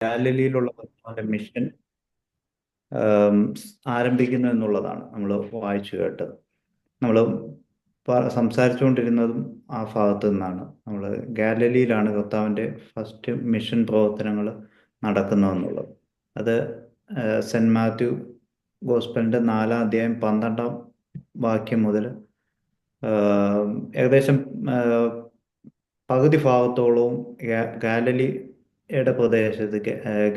ഗാലലിയിലുള്ള കർത്താവിന്റെ മിഷൻ ആരംഭിക്കുന്നു എന്നുള്ളതാണ് നമ്മൾ വായിച്ചു കേട്ടത്. നമ്മൾ സംസാരിച്ചുകൊണ്ടിരുന്നതും ആ ഭാഗത്ത് നിന്നാണ്. നമ്മൾ ഗാലലിയിലാണ് കർത്താവിൻ്റെ ഫസ്റ്റ് മിഷൻ പ്രവർത്തനങ്ങൾ നടക്കുന്നതെന്നുള്ളത്. അത് സെൻറ്റ് മാത്യു ഗോസ്പലിൻ്റെ 4-ാം അധ്യായം 12-ാം വാക്യം മുതൽ ഏകദേശം പകുതി ഭാഗത്തോളവും ഗാലലിയുടെ പ്രദേശത്ത്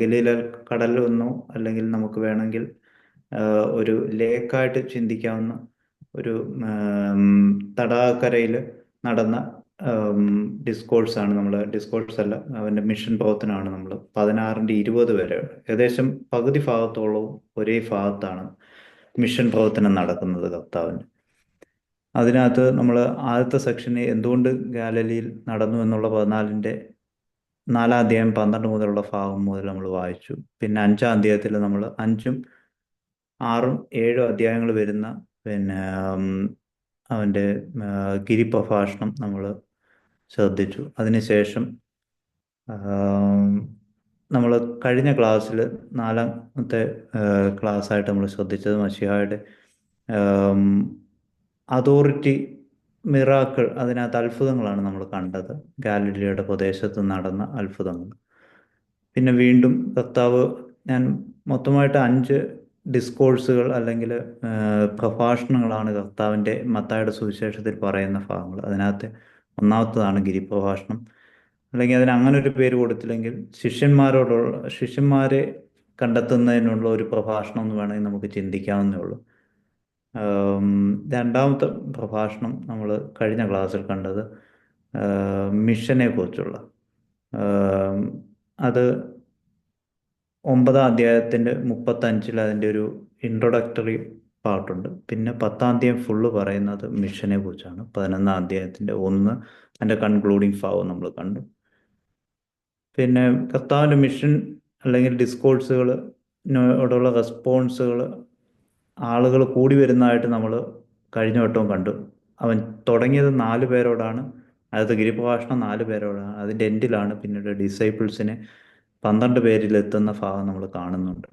ഗലീല കടൽ എന്നോ അല്ലെങ്കിൽ നമുക്ക് വേണമെങ്കിൽ ഒരു ലേക്കായിട്ട് ചിന്തിക്കാവുന്ന ഒരു തടാകക്കരയിൽ നടന്ന ഡിസ്കോഴ്സാണ് നമ്മൾ, ഡിസ്കോഴ്സ് അല്ല, അവൻ്റെ മിഷൻ പ്രവർത്തനമാണ് നമ്മൾ 16-20 വരെ, ഏകദേശം പകുതി ഭാഗത്തോളവും ഒരേ ഭാഗത്താണ് മിഷൻ പ്രവർത്തനം നടക്കുന്നത് കർത്താവിന്. അതിനകത്ത് നമ്മൾ ആദ്യത്തെ സെക്ഷന് എന്തുകൊണ്ട് ഗാലലിയിൽ നടന്നു എന്നുള്ള 4-ാം അധ്യായം 12 മുതലുള്ള ഭാഗം മുതൽ നമ്മൾ വായിച്ചു. പിന്നെ 5-ാം അധ്യായത്തിൽ നമ്മൾ 5-ഉം 6-ഉം 7-ഉം അധ്യായങ്ങൾ വരുന്ന അവൻ്റെ ഗിരിപ്രഭാഷണം നമ്മൾ ശ്രദ്ധിച്ചു. അതിനുശേഷം നമ്മൾ കഴിഞ്ഞ ക്ലാസ്സിൽ 4-ാമത്തെ ക്ലാസ്സായിട്ട് നമ്മൾ ശ്രദ്ധിച്ചത് മശിഹായുടെ അതോറിറ്റി, മിറാക്കിൾ, അതിനകത്ത് അത്ഭുതങ്ങളാണ് നമ്മൾ കണ്ടത്. ഗാലിലിയുടെ പ്രദേശത്ത് നടന്ന അത്ഭുതങ്ങൾ. പിന്നെ വീണ്ടും കർത്താവ്, ഞാൻ മൊത്തമായിട്ട് 5 ഡിസ്കോഴ്സുകൾ അല്ലെങ്കിൽ പ്രഭാഷണങ്ങളാണ് കർത്താവിൻ്റെ മത്തായിയുടെ സുവിശേഷത്തിൽ പറയുന്ന ഭാഗങ്ങൾ. അതിനകത്ത് ഒന്നാമത്തതാണ് ഗിരിപ്രഭാഷണം, അല്ലെങ്കിൽ അതിന് അങ്ങനെ ഒരു പേര് കൊടുത്തില്ലെങ്കിൽ ശിഷ്യന്മാരെ കണ്ടെത്തുന്നതിനുള്ള ഒരു പ്രഭാഷണം എന്ന് വേണമെങ്കിൽ നമുക്ക് ചിന്തിക്കാവുന്നേ ഉള്ളൂ. രണ്ടാമത്തെ പ്രഭാഷണം നമ്മൾ കഴിഞ്ഞ ക്ലാസ്സിൽ കണ്ടത് മിഷനെ കുറിച്ചുള്ള, അത് 9-ാം അധ്യായത്തിൻ്റെ 35-ൽ അതിൻ്റെ ഒരു ഇൻട്രൊഡക്ടറി പാർട്ടുണ്ട്. പിന്നെ 10-ാം അധ്യായം ഫുള്ള് പറയുന്നത് മിഷനെ കുറിച്ചാണ്. 11-ാം അധ്യായത്തിൻ്റെ 1 അതിൻ്റെ കൺക്ലൂഡിങ് ഭാഗം നമ്മൾ കണ്ടു. പിന്നെ കർത്താവിൻ്റെ മിഷൻ അല്ലെങ്കിൽ ഡിസ്കോഴ്സുകളോടുള്ള റെസ്പോൺസുകൾ ആളുകൾ കൂടി വരുന്നതായിട്ട് നമ്മൾ കഴിഞ്ഞ വട്ടവും കണ്ടു. അവൻ തുടങ്ങിയത് 4 പേരോടാണ്, അതായത് ഗിരിപ്രഭാഷണം 4 പേരോടാണ്. അതിൻ്റെ എൻഡിലാണ് പിന്നീട് ഡിസൈപ്പിൾസിനെ 12 പേരിലെത്തുന്ന ഭാഗം നമ്മൾ കാണുന്നുണ്ട്.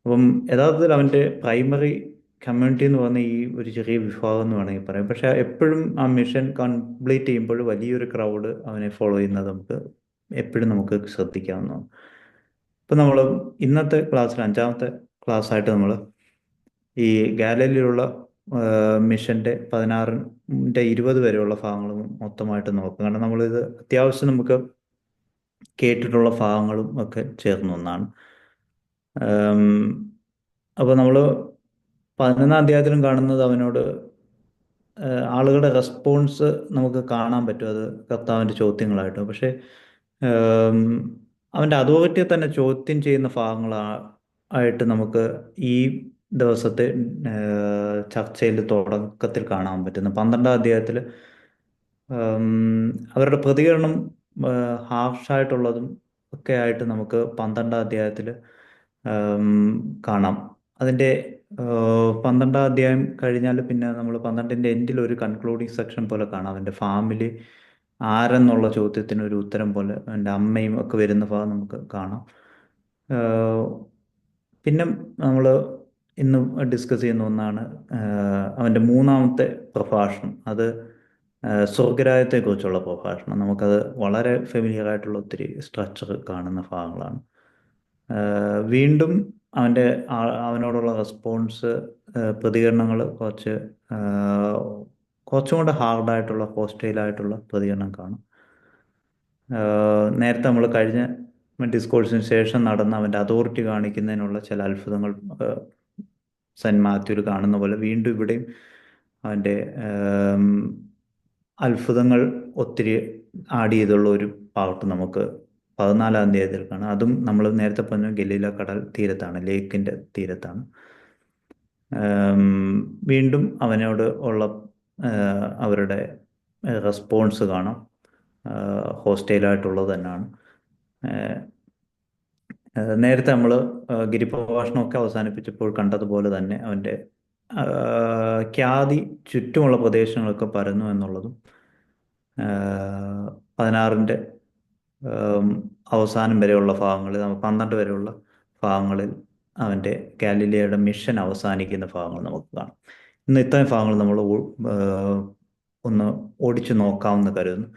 അപ്പം യഥാർത്ഥത്തിൽ അവൻ്റെ പ്രൈമറി കമ്മ്യൂണിറ്റി എന്ന് പറഞ്ഞ ഈ ഒരു ചെറിയ വിഭാഗം എന്ന് വേണമെങ്കിൽ പറയാം. പക്ഷേ എപ്പോഴും ആ മിഷൻ കംപ്ലീറ്റ് ചെയ്യുമ്പോൾ വലിയൊരു ക്രൗഡ് അവനെ ഫോളോ ചെയ്യുന്നത് എപ്പോഴും നമുക്ക് ശ്രദ്ധിക്കാവുന്നതാണ്. ഇപ്പം നമ്മൾ ഇന്നത്തെ ക്ലാസ്സിൽ 5-ാമത്തെ ക്ലാസ്സായിട്ട് നമ്മൾ ഈ ഗാലലിയിലുള്ള മിഷൻ്റെ 16-20 വരെയുള്ള ഭാഗങ്ങൾ മൊത്തമായിട്ട് നോക്കുക. കാരണം നമ്മളിത് അത്യാവശ്യം നമുക്ക് കേട്ടിട്ടുള്ള ഭാഗങ്ങളും ഒക്കെ ചേർന്ന ഒന്നാണ്. അപ്പോൾ നമ്മൾ 11-ാം അധ്യായത്തിലും കാണുന്നത് അവനോട് ആളുകളുടെ റെസ്പോൺസ് നമുക്ക് കാണാൻ പറ്റും, അത് കർത്താവിൻ്റെ ചോദ്യങ്ങളായിട്ട്. പക്ഷേ അവൻ്റെ അതോറിറ്റിയെ തന്നെ ചോദ്യം ചെയ്യുന്ന ഭാഗങ്ങളായിട്ട് നമുക്ക് ഈ ദിവസത്തെ ചർച്ചയിൽ തുടക്കത്തിൽ കാണാൻ പറ്റുന്നു. 12-ാം അധ്യായത്തിൽ അവരുടെ പ്രതികരണം ഹാർഷായിട്ടുള്ളതും ഒക്കെ ആയിട്ട് നമുക്ക് 12-ാം അധ്യായത്തിൽ കാണാം. അതിൻ്റെ 12-ാം അധ്യായം കഴിഞ്ഞാൽ പിന്നെ നമ്മൾ 12-ൻ്റെ എൻഡിൽ ഒരു കൺക്ലൂഡിങ് സെക്ഷൻ പോലെ കാണാം. അവൻ്റെ ഫാമിലി ആരെന്നുള്ള ചോദ്യത്തിന് ഒരു ഉത്തരം പോലെ എൻ്റെ അമ്മയും ഒക്കെ വരുന്ന ഭാഗം നമുക്ക് കാണാം. പിന്നെ നമ്മൾ ഇന്ന് ഡിസ്കസ് ചെയ്യുന്ന ഒന്നാണ് അവൻ്റെ 3-ാമത്തെ പ്രഭാഷണം. അത് സ്വർഗരാജ്യത്തെക്കുറിച്ചുള്ള പ്രഭാഷണം. നമുക്കത് വളരെ ഫെമിലിയർ ആയിട്ടുള്ള ഒത്തിരി സ്ട്രക്ചർ കാണുന്ന ഭാഗങ്ങളാണ്. വീണ്ടും അവനോടുള്ള റെസ്പോൺസ്, പ്രതികരണങ്ങൾ കുറച്ചും കൂടെ ഹാർഡായിട്ടുള്ള, ഹോസ്റ്റൈലായിട്ടുള്ള പ്രതികരണം കാണും. നേരത്തെ നമ്മൾ കഴിഞ്ഞ ഡിസ്കോഴ്സിന് ശേഷം നടന്ന അവൻ്റെ അതോറിറ്റി കാണിക്കുന്നതിനുള്ള ചില അത്ഭുതങ്ങൾ സെൻറ്റ് മാത്യുവിൽ കാണുന്ന പോലെ വീണ്ടും ഇവിടെയും അവൻ്റെ അത്ഭുതങ്ങൾ ഒത്തിരി ആഡ് ചെയ്തുള്ള ഒരു പാർട്ട് നമുക്ക് 14-ാം അധ്യായത്തിൽ കാണാം. അതും നമ്മൾ നേരത്തെ പറഞ്ഞ ഗലീല കടൽ തീരത്താണ്, ലേക്കിൻ്റെ തീരത്താണ്. വീണ്ടും അവനോട് ഉള്ള അവരുടെ റെസ്പോൺസ് കാണാം, ഹോസ്റ്റൈലായിട്ടുള്ളത് തന്നെയാണ്. നേരത്തെ നമ്മൾ ഗിരിപ്രഭാഷണമൊക്കെ അവസാനിപ്പിച്ചപ്പോൾ കണ്ടതുപോലെ തന്നെ അവൻ്റെ ഖ്യാതി ചുറ്റുമുള്ള പ്രദേശങ്ങളൊക്കെ പരന്നു എന്നുള്ളതും 16-ൻ്റെ ആം, അവസാനം വരെയുള്ള ഭാഗങ്ങളിൽ 12 വരെയുള്ള ഭാഗങ്ങളിൽ അവൻ്റെ ഗാലീലിയോയുടെ മിഷൻ അവസാനിക്കുന്ന ഭാഗങ്ങൾ നമുക്ക് കാണാം. ഇന്ന് ഇത്രയും ഭാഗങ്ങൾ നമ്മൾ ഒന്ന് ഓടിച്ചു നോക്കാമെന്ന് കരുതുന്നു.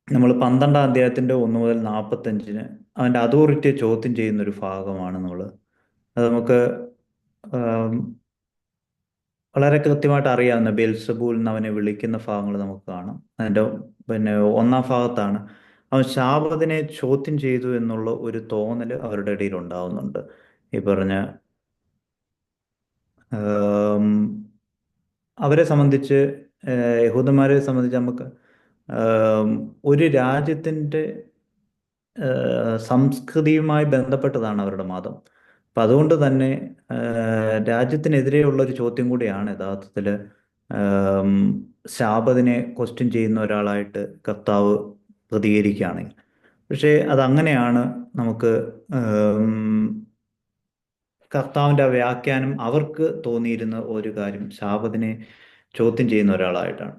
നമ്മൾ 12-ാം അധ്യായത്തിൻ്റെ 1 മുതൽ 45 അവൻ്റെ അതോറിറ്റിയെ ചോദ്യം ചെയ്യുന്ന ഒരു ഭാഗമാണ് നമ്മൾ. അത് നമുക്ക് ആം, വളരെ കൃത്യമായിട്ട് അറിയാവുന്ന ബെൽസബൂൽ എന്ന് അവനെ വിളിക്കുന്ന ഭാഗങ്ങൾ നമുക്ക് കാണാം. അതിൻ്റെ പിന്നെ 1-ാം ഭാഗത്താണ് അവൻ ശാപത്തിനെ ചോദ്യം ചെയ്തു എന്നുള്ള ഒരു തോന്നൽ അവരുടെ ഇടയിൽ ഉണ്ടാവുന്നുണ്ട്. ഈ പറഞ്ഞ ആം, അവരെ സംബന്ധിച്ച്, യഹൂദന്മാരെ സംബന്ധിച്ച് നമുക്ക് ആം, ഒരു രാജ്യത്തിൻ്റെ സംസ്കൃതിയുമായി ബന്ധപ്പെട്ടതാണ് അവരുടെ മതം. അപ്പം അതുകൊണ്ട് തന്നെ രാജ്യത്തിനെതിരെയുള്ള ഒരു ചോദ്യം കൂടിയാണ് യഥാർത്ഥത്തിൽ ശാപത്തിനെ ക്വസ്റ്റ്യൻ ചെയ്യുന്ന ഒരാളായിട്ട് കർത്താവ് പ്രതികരിക്കുകയാണെങ്കിൽ. പക്ഷേ അതങ്ങനെയാണ് നമുക്ക് കർത്താവിൻ്റെ ആ വ്യാഖ്യാനം അവർക്ക് തോന്നിയിരുന്ന ഒരു കാര്യം ശാപത്തിനെ ചോദ്യം ചെയ്യുന്ന ഒരാളായിട്ടാണ്.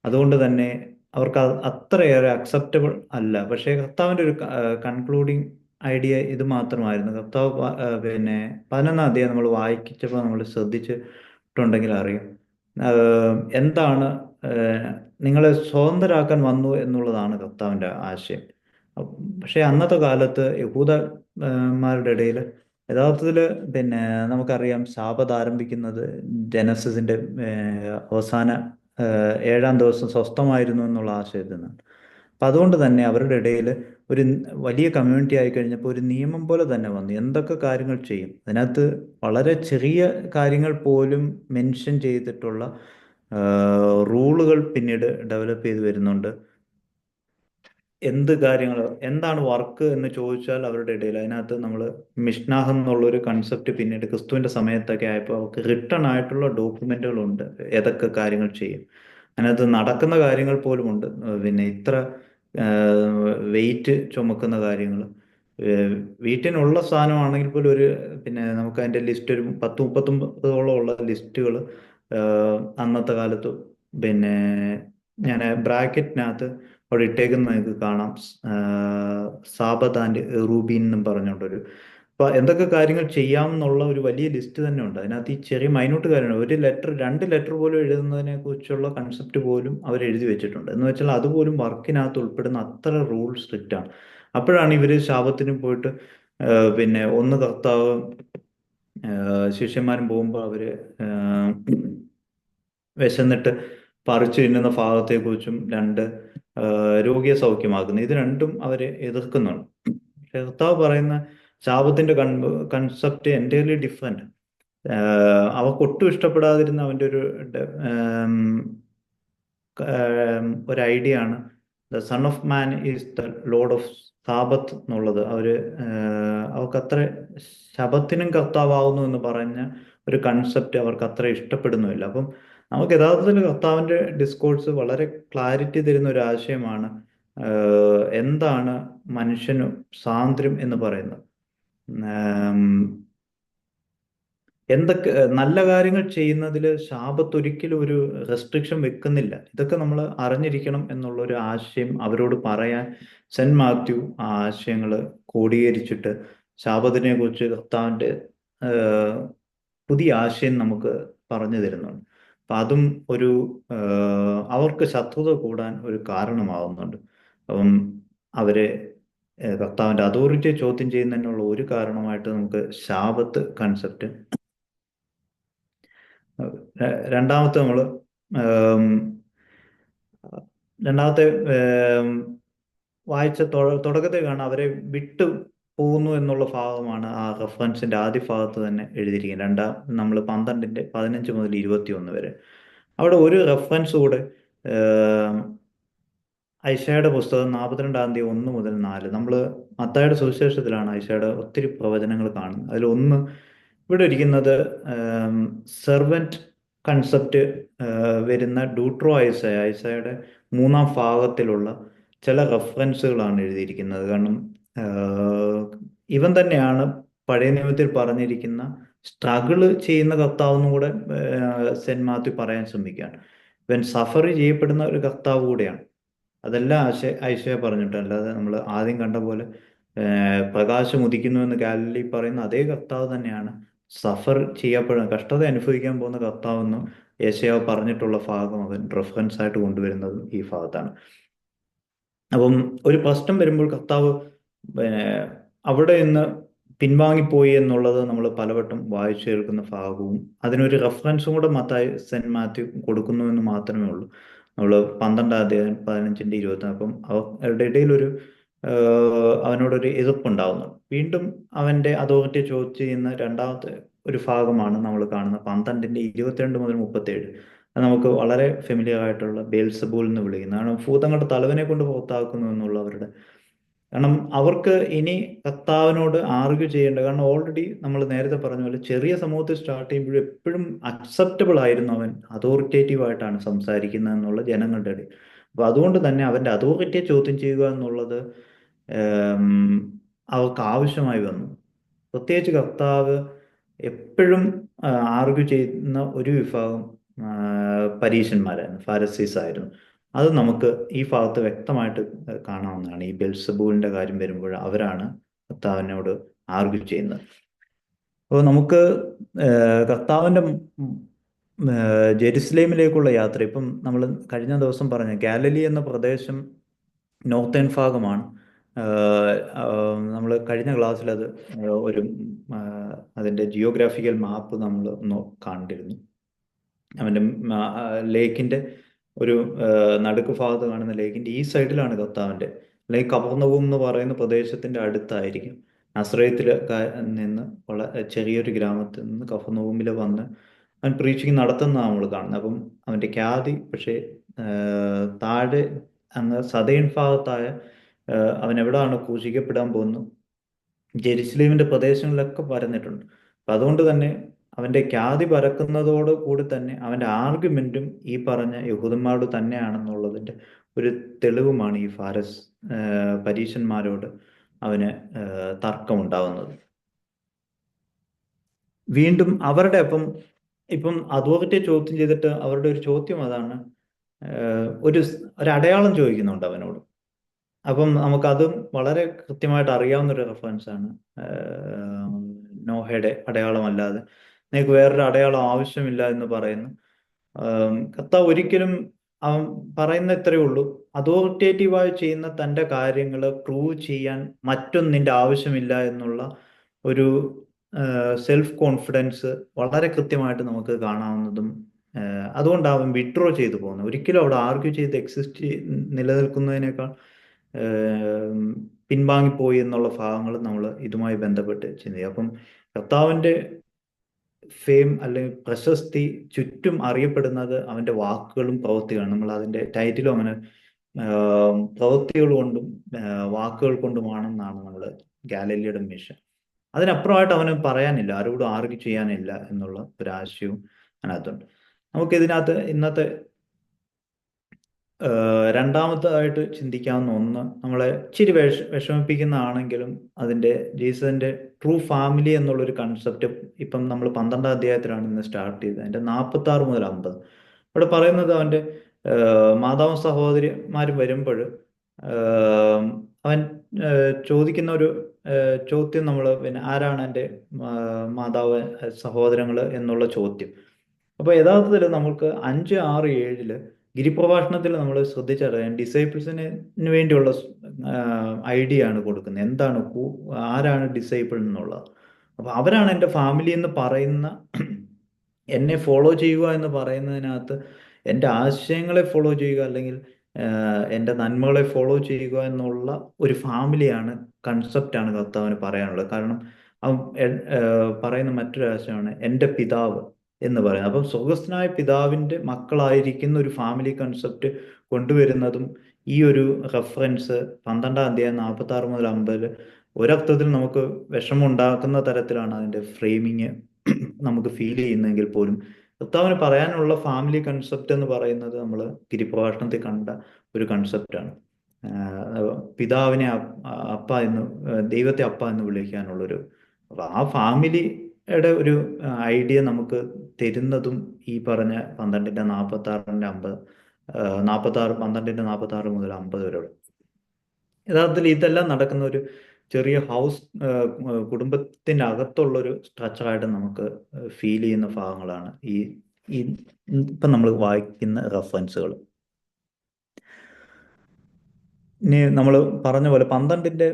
അതുകൊണ്ട് തന്നെ അവർക്ക് അത്രയേറെ അക്സെപ്റ്റബിൾ അല്ല. പക്ഷേ കർത്താവിൻ്റെ ഒരു കൺക്ലൂഡിങ് ഐഡിയ ഇത് മാത്രമായിരുന്നു. കർത്താവ് പിന്നെ 11-ാം അധ്യായം നമ്മൾ വായിച്ചപ്പോൾ നമ്മൾ ശ്രദ്ധിച്ചിട്ടുണ്ടെങ്കിൽ അറിയാം, എന്താണ് നിങ്ങളെ സ്വതന്ത്രരാക്കാൻ വന്നു എന്നുള്ളതാണ് കർത്താവിൻ്റെ ആശയം. പക്ഷേ അന്നത്തെ കാലത്ത് യഹൂദന്മാരുടെ ഇടയിൽ യഥാർത്ഥത്തിൽ പിന്നെ നമുക്കറിയാം ശാപത്ത് ആരംഭിക്കുന്നത് ജനസിസിൻ്റെ അവസാന 7-ാം ദിവസം സ്വസ്ഥമായിരുന്നു എന്നുള്ള ആശയത്തിൽ നിന്നാണ്. അപ്പം അതുകൊണ്ട് തന്നെ അവരുടെ ഇടയിൽ ഒരു വലിയ കമ്മ്യൂണിറ്റി ആയി കഴിഞ്ഞപ്പോൾ ഒരു നിയമം പോലെ തന്നെ വന്നു എന്തൊക്കെ കാര്യങ്ങൾ ചെയ്യും. അതിനകത്ത് വളരെ ചെറിയ കാര്യങ്ങൾ പോലും മെൻഷൻ ചെയ്തിട്ടുള്ള റൂളുകൾ പിന്നീട് ഡെവലപ്പ് ചെയ്ത് വരുന്നുണ്ട്. എന്ത് കാര്യങ്ങൾ എന്താണ് വർക്ക് എന്ന് ചോദിച്ചാൽ അവരുടെ ഇടയിൽ അതിനകത്ത് നമ്മൾ മിഷ്നാഹ് എന്നുള്ളൊരു കൺസെപ്റ്റ് പിന്നീട് ക്രിസ്തുവിൻ്റെ സമയത്തൊക്കെ ആയപ്പോൾ അവർക്ക് റിട്ടൺ ആയിട്ടുള്ള ഡോക്യുമെന്റുകളുണ്ട് ഏതൊക്കെ കാര്യങ്ങൾ ചെയ്യും. അതിനകത്ത് നടക്കുന്ന കാര്യങ്ങൾ പോലുമുണ്ട്. പിന്നെ ഇത്ര വെയിറ്റ് ചുമക്കുന്ന കാര്യങ്ങൾ, വീട്ടിനുള്ള സാധനമാണെങ്കിൽ പോലും ഒരു പിന്നെ നമുക്ക് അതിൻ്റെ ലിസ്റ്റ് ഒരു 10-39 ഉള്ള ലിസ്റ്റുകൾ അന്നത്തെ കാലത്ത് പിന്നെ ഞാൻ ബ്രാക്കറ്റിനകത്ത് അവിടെ ഇട്ടേക്കുന്ന നിങ്ങൾക്ക് കാണാം. സാബത്ത് ആൻഡ് റൂബീൻ എന്നും പറഞ്ഞുകൊണ്ടൊരു, അപ്പോൾ എന്തൊക്കെ കാര്യങ്ങൾ ചെയ്യാമെന്നുള്ള ഒരു വലിയ ലിസ്റ്റ് തന്നെ ഉണ്ട്. അതിനകത്ത് ഈ ചെറിയ മൈന്യൂട്ട് കാര്യങ്ങൾ, ഒരു ലെറ്റർ 2 ലെറ്റർ പോലും എഴുതുന്നതിനെ കുറിച്ചുള്ള കൺസെപ്റ്റ് പോലും അവർ എഴുതി വെച്ചിട്ടുണ്ട്. എന്ന് വെച്ചാൽ അതുപോലും വർക്കിനകത്ത് ഉൾപ്പെടുന്ന അത്ര റൂൾ സ്ട്രിക്റ്റ് ആണ്. അപ്പോഴാണ് ഇവർ ശാപത്തിന് പോയിട്ട് പിന്നെ ഒന്ന് കർത്താവ് ശിഷ്യന്മാരും പോകുമ്പോൾ അവർ വിശന്നിട്ട് പറിച്ചു തിന്നുന്ന ഭാഗത്തെക്കുറിച്ചും 2 രോഗിയെ സൗഖ്യമാക്കുന്നു, ഇത് രണ്ടും അവർ എതിർക്കുന്നുണ്ട്. കർത്താവ് പറയുന്ന ശാപത്തിന്റെ കൺസെപ്റ്റ് എൻ്റയർലി ഡിഫറെന്റ്. അവർക്ക് ഒട്ടും ഇഷ്ടപ്പെടാതിരുന്ന അവൻ്റെ ഒരു ഐഡിയ ആണ് the son of man is the Lord of Sabbath എന്നുള്ളത്. അവർക്ക് അത്ര ശബത്തിനും കർത്താവാകുന്നു എന്ന് പറഞ്ഞ ഒരു കൺസെപ്റ്റ് അവർക്ക് അത്ര ഇഷ്ടപ്പെടുന്നുമില്ല. അപ്പം നമുക്ക് യഥാർത്ഥത്തിൽ കർത്താവിൻ്റെ ഡിസ്കോഴ്സ് വളരെ ക്ലാരിറ്റി തരുന്ന ഒരു ആശയമാണ് എന്താണ് മനുഷ്യന് സ്വാതന്ത്ര്യം എന്ന് പറയുന്നത്. എന്തൊക്കെ നല്ല കാര്യങ്ങൾ ചെയ്യുന്നതിൽ ശാപത്ത് ഒരിക്കലും ഒരു റെസ്ട്രിക്ഷൻ വെക്കുന്നില്ല. ഇതൊക്കെ നമ്മൾ അറിഞ്ഞിരിക്കണം എന്നുള്ള ഒരു ആശയം അവരോട് പറയാൻ സെന്റ് മാത്യു ആ ആശയങ്ങൾ ക്രോഡീകരിച്ചിട്ട് ശാപത്തിനെ കുറിച്ച് കർത്താവിൻ്റെ പുതിയ ആശയം നമുക്ക് പറഞ്ഞു തരുന്നുണ്ട്. അപ്പം അതും ഒരു അവർക്ക് ശത്രുത കൂടാൻ ഒരു കാരണമാവുന്നുണ്ട്. അപ്പം അവരെ കർത്താവിൻ്റെ അതോറിറ്റിയെ ചോദ്യം ചെയ്യുന്നതിനുള്ള ഒരു കാരണമായിട്ട് നമുക്ക് ശാപത്ത് കൺസെപ്റ്റ്. രണ്ടാമത്തെ നമ്മൾ രണ്ടാമത്തെ വായിച്ച തുടക്കത്തിൽ കാണാം അവരെ വിട്ടു പോകുന്നു എന്നുള്ള ഭാഗമാണ് ആ റെഫറൻസിന്റെ ആദ്യ ഭാഗത്ത് തന്നെ എഴുതിയിരിക്കുന്നത്. നമ്മൾ 12-ന്റെ 15 മുതൽ 21 വരെ അവിടെ ഒരു റെഫറൻസ് കൂടെ ഐശായുടെ പുസ്തകം 42-ാം അധ്യായം 1 മുതൽ 4. നമ്മൾ മത്തായിയുടെ സുവിശേഷത്തിലാണ് ഐശായുടെ ഒത്തിരി പ്രവചനങ്ങൾ കാണുന്നത്. അതിലൊന്ന് ഇവിടെ ഇരിക്കുന്നത് സെർവൻറ്റ് കൺസെപ്റ്റ് വരുന്ന ഡൂട്രോ ഐസയുടെ 3-ാം ഭാഗത്തിലുള്ള ചില റെഫറൻസുകളാണ് എഴുതിയിരിക്കുന്നത്. കാരണം ഇവൻ തന്നെയാണ് പഴയ നിയമത്തിൽ പറഞ്ഞിരിക്കുന്ന സ്ട്രഗിള് ചെയ്യുന്ന കർത്താവെന്നും കൂടെ സെന്റ് മാത്യു പറയാൻ ശ്രമിക്കുകയാണ്. ഇവൻ സഫർ ചെയ്യപ്പെടുന്ന ഒരു കർത്താവ് കൂടെയാണ്. അതെല്ലാം ഐശയ പറഞ്ഞിട്ട്, അല്ലാതെ നമ്മൾ ആദ്യം കണ്ട പോലെ പ്രകാശം ഉദിക്കുന്നു എന്ന് ഗാലിലി പറയുന്ന അതേ കർത്താവ് തന്നെയാണ് സഫർ ചെയ്യപ്പെടുന്ന, കഷ്ടത അനുഭവിക്കാൻ പോകുന്ന കർത്താവെന്നും യേശയ്യാവ് പറഞ്ഞിട്ടുള്ള ഭാഗം അവൻ റെഫറൻസ് ആയിട്ട് കൊണ്ടുവരുന്നതും ഈ ഭാഗത്താണ്. അപ്പം ഒരു പ്രശ്നം വരുമ്പോൾ കർത്താവ് പിന്നെ അവിടെ നിന്ന് പിൻവാങ്ങിപ്പോയി എന്നുള്ളത് നമ്മൾ പലവട്ടം വായിച്ചു കേൾക്കുന്ന ഭാഗവും അതിനൊരു റെഫറൻസും കൂടെ സെന്റ് മാത്യു കൊടുക്കുന്നു എന്ന് മാത്രമേ ഉള്ളൂ. നമ്മൾ 12-ാം അധ്യായം 15-ന്റെ 20, അപ്പം അവരുടെ ഇടയിൽ ഒരു അവനോടൊരു എതിർപ്പുണ്ടാവുന്നു. വീണ്ടും അവന്റെ അതോറിറ്റി ചോദിച്ചു ചെയ്യുന്ന രണ്ടാമത്തെ ഒരു ഭാഗമാണ് നമ്മൾ കാണുന്നത് 12-ന്റെ 22 മുതൽ 37. അത് നമുക്ക് വളരെ ഫെമിലിയർ ആയിട്ടുള്ള ബേൽസബൂൾ എന്ന് വിളിക്കുന്നതാണ്. ഭൂതങ്ങളുടെ തലവനെ കൊണ്ട് പുറത്താക്കുന്നു എന്നുള്ള അവരുടെ, കാരണം അവർക്ക് ഇനി കർത്താവിനോട് ആർഗ്യൂ ചെയ്യേണ്ട, കാരണം ഓൾറെഡി നമ്മൾ നേരത്തെ പറഞ്ഞ പോലെ ചെറിയ സമൂഹത്തിൽ സ്റ്റാർട്ട് ചെയ്യുമ്പോഴും എപ്പോഴും അക്സെപ്റ്റബിൾ ആയിരുന്നു അവൻ, അതോറിറ്റേറ്റീവ് ആയിട്ടാണ് സംസാരിക്കുന്നത് എന്നുള്ള ജനങ്ങളുടെ ഇടയിൽ. അപ്പൊ അതുകൊണ്ട് തന്നെ അവന്റെ അതോറിറ്റിയെ ചോദ്യം ചെയ്യുക എന്നുള്ളത് ഏം, അവർക്ക് ആവശ്യമായി വന്നു. പ്രത്യേകിച്ച് കർത്താവ് എപ്പോഴും ആർഗ്യൂ ചെയ്യുന്ന ഒരു വിഭാഗം പരീശന്മാരായിരുന്നു, ഫാരസീസ് ആയിരുന്നു. അത് നമുക്ക് ഈ ഭാഗത്ത് വ്യക്തമായിട്ട് കാണാവുന്നതാണ്. ഈ ബെൽസബൂലിന്റെ കാര്യം വരുമ്പോൾ അവരാണ് കർത്താവിനോട് ആർഗ്യൂ ചെയ്യുന്നത്. അപ്പോൾ നമുക്ക് കർത്താവിന്റെ ജെറുസലേമിലേക്കുള്ള യാത്ര, ഇപ്പം നമ്മൾ കഴിഞ്ഞ ദിവസം പറഞ്ഞ ഗാലലി എന്ന പ്രദേശം നോർത്തേൺ ഭാഗമാണ്. നമ്മൾ കഴിഞ്ഞ ക്ലാസ്സിൽ അത് ഒരു അതിൻ്റെ ജിയോഗ്രാഫിക്കൽ മാപ്പ് നമ്മൾ കണ്ടിരുന്നു. അവൻ്റെ ലേക്കിൻ്റെ ഒരു നടുക്ക് ഭാഗത്ത് കാണുന്ന ലേക്കിൻ്റെ ഈ സൈഡിലാണ് കർത്താവിൻ്റെ, അല്ലെങ്കിൽ കവർന്നവും എന്ന് പറയുന്ന പ്രദേശത്തിൻ്റെ അടുത്തായിരിക്കും. നസ്രയത്തിൽ നിന്ന് വളരെ ചെറിയൊരു ഗ്രാമത്തിൽ നിന്ന് കഫർനഹൂമിൽ വന്ന് അവൻ പ്രീച്ചിങ് നടത്തുന്നതാണ് നമ്മൾ കാണുന്നത്. അപ്പം അവൻ്റെ ഖ്യാതി പക്ഷേ താഴെ അങ്ങ് സതേൺ ഭാഗത്തായ അവൻ എവിടെയാണ് ക്രൂശിക്കപ്പെടാൻ പോകുന്നു, ജെറുസലേമിന്റെ പ്രദേശങ്ങളിലൊക്കെ പരന്നിട്ടുണ്ട്. അപ്പൊ അതുകൊണ്ട് തന്നെ അവന്റെ ഖ്യാതി പരക്കുന്നതോട് കൂടി തന്നെ അവന്റെ ആർഗ്യുമെന്റും ഈ പറഞ്ഞ യഹൂദന്മാരോട് തന്നെയാണെന്നുള്ളതിന്റെ ഒരു തെളിവുമാണ് ഈ പരീശന്മാരോട് അവന് തർക്കമുണ്ടാവുന്നത്. വീണ്ടും അവരുടെ ഇപ്പം അതോറിറ്റിയെ ചോദ്യം ചെയ്തിട്ട് അവരുടെ ഒരു ചോദ്യം അതാണ്, ഒരു അടയാളം ചോദിക്കുന്നുണ്ട് അവനോട്. അപ്പം നമുക്കതും വളരെ കൃത്യമായിട്ട് അറിയാവുന്ന ഒരു റെഫറൻസ് ആണ്. നോഹയുടെ അടയാളമല്ലാതെ നിനക്ക് വേറൊരു അടയാളം ആവശ്യമില്ല എന്ന് പറയുന്നു. കർത്താവ് ഒരിക്കലും അവൻ പറയുന്ന ഇത്രയേ ഉള്ളൂ, അതോറിറ്റേറ്റീവായി ചെയ്യുന്ന തൻ്റെ കാര്യങ്ങൾ പ്രൂവ് ചെയ്യാൻ മറ്റൊന്നിൻ്റെ ആവശ്യമില്ല എന്നുള്ള ഒരു സെൽഫ് കോൺഫിഡൻസ് വളരെ കൃത്യമായിട്ട് നമുക്ക് കാണാവുന്നതും അതുകൊണ്ടാണ് അവൻ വിഡ്രോ ചെയ്തു പോകുന്നത്. ഒരിക്കലും അവിടെ ആർഗ്യൂ ചെയ്ത് നിലനിൽക്കുന്നതിനേക്കാൾ പിൻവാങ്ങിപ്പോയി എന്നുള്ള ഭാഗങ്ങൾ നമ്മൾ ഇതുമായി ബന്ധപ്പെട്ട് ചിന്തിക്കും. അപ്പം കർത്താവിൻ്റെ ഫെയിം അല്ലെങ്കിൽ പ്രശസ്തി ചുറ്റും അറിയപ്പെടുന്നത് അവൻ്റെ വാക്കുകളും പ്രവൃത്തികളാണ്. നമ്മൾ അതിൻ്റെ ടൈറ്റിലും അങ്ങനെ പ്രവൃത്തികൾ കൊണ്ടും വാക്കുകൾ കൊണ്ടുമാണെന്നാണ് നമ്മൾ ഗാലലിയുടെ മിഷൻ. അതിനപ്പുറമായിട്ട് അവന് പറയാനില്ല, ആരോടും ആർഗ്യൂ ചെയ്യാനില്ല എന്നുള്ള ഒരു ആശയവും അതിനകത്തുണ്ട്. നമുക്കിതിനകത്ത് ഇന്നത്തെ രണ്ടാമതായിട്ട് ചിന്തിക്കാവുന്ന ഒന്ന്, നമ്മളെ ഇച്ചിരി വിഷമിപ്പിക്കുന്നതാണെങ്കിലും അതിൻ്റെ ജീസസിന്റെ ട്രൂ ഫാമിലി എന്നുള്ളൊരു കൺസെപ്റ്റ് ഇപ്പം നമ്മൾ 12-ാം അധ്യായത്തിലാണ് ഇന്ന് സ്റ്റാർട്ട് ചെയ്തത്. അതിൻ്റെ 46 മുതൽ 50 ഇവിടെ പറയുന്നത് അവൻ്റെ മാതാവും സഹോദരിമാരും വരുമ്പോൾ അവൻ ചോദിക്കുന്ന ഒരു ചോദ്യം, നമ്മൾ പിന്നെ ആരാണ് എൻ്റെ മാതാവ് സഹോദരങ്ങൾ എന്നുള്ള ചോദ്യം. അപ്പോൾ യഥാർത്ഥത്തിൽ നമുക്ക് 5, 6, 7 ഗിരിപ്രഭാഷണത്തിൽ നമ്മൾ ശ്രദ്ധിച്ചറിയാം, ഡിസൈപ്പിൾസിന് വേണ്ടിയുള്ള ഐഡിയ ആണ് കൊടുക്കുന്നത്. എന്താണ് ആരാണ് ഡിസൈപ്പിൾ എന്നുള്ളത്. അപ്പൊ അവരാണ് എൻ്റെ ഫാമിലി എന്ന് പറയുന്ന, എന്നെ ഫോളോ ചെയ്യുക എന്ന് പറയുന്നതിനകത്ത് എൻ്റെ ആശയങ്ങളെ ഫോളോ ചെയ്യുക അല്ലെങ്കിൽ എൻ്റെ നന്മകളെ ഫോളോ ചെയ്യുക എന്നുള്ള ഒരു ഫാമിലിയാണ്, കൺസെപ്റ്റാണ് കർത്താവിന് പറയാനുള്ളത്. കാരണം അവൻ പറയുന്ന മറ്റൊരു ആശയമാണ് എൻ്റെ പിതാവ് എന്ന് പറയുന്നത്. അപ്പം സ്വർഗസ്ഥനായ പിതാവിൻ്റെ മക്കളായിരിക്കുന്ന ഒരു ഫാമിലി കൺസെപ്റ്റ് കൊണ്ടുവരുന്നതും ഈ ഒരു റെഫറൻസ് 12-ാം അധ്യായം 46 മുതൽ 50 ഒരർത്ഥത്തിൽ നമുക്ക് വിഷമം ഉണ്ടാക്കുന്ന തരത്തിലാണ് അതിൻ്റെ ഫ്രെയിമിങ് നമുക്ക് ഫീൽ ചെയ്യുന്നതെങ്കിൽ പോലും കർത്താവിന് പറയാനുള്ള ഫാമിലി കൺസെപ്റ്റ് എന്ന് പറയുന്നത് നമ്മൾ ഗിരിപ്രഭാഷണത്തിൽ കണ്ട ഒരു കൺസെപ്റ്റാണ്. പിതാവിനെ അപ്പ എന്ന്, ദൈവത്തെ അപ്പ എന്ന് വിളിക്കാനുള്ളൊരു, അപ്പൊ ആ ഫാമിലിയുടെ ഒരു ഐഡിയ നമുക്ക് തരുന്നതും ഈ പറഞ്ഞ 12-ന്റെ 46-ന്റെ 50 46, 12:46 മുതൽ 50 വരെയുള്ള. യഥാർത്ഥത്തിൽ ഇതെല്ലാം നടക്കുന്ന ഒരു ചെറിയ ഹൗസ്, കുടുംബത്തിനകത്തുള്ളൊരു സ്ട്രക്ചറായിട്ട് നമുക്ക് ഫീൽ ചെയ്യുന്ന ഭാഗങ്ങളാണ് ഈ ഇപ്പം നമ്മൾ വായിക്കുന്ന റെഫറൻസുകൾ. ഇനി നമ്മൾ പറഞ്ഞ പോലെ 12-ന്റെ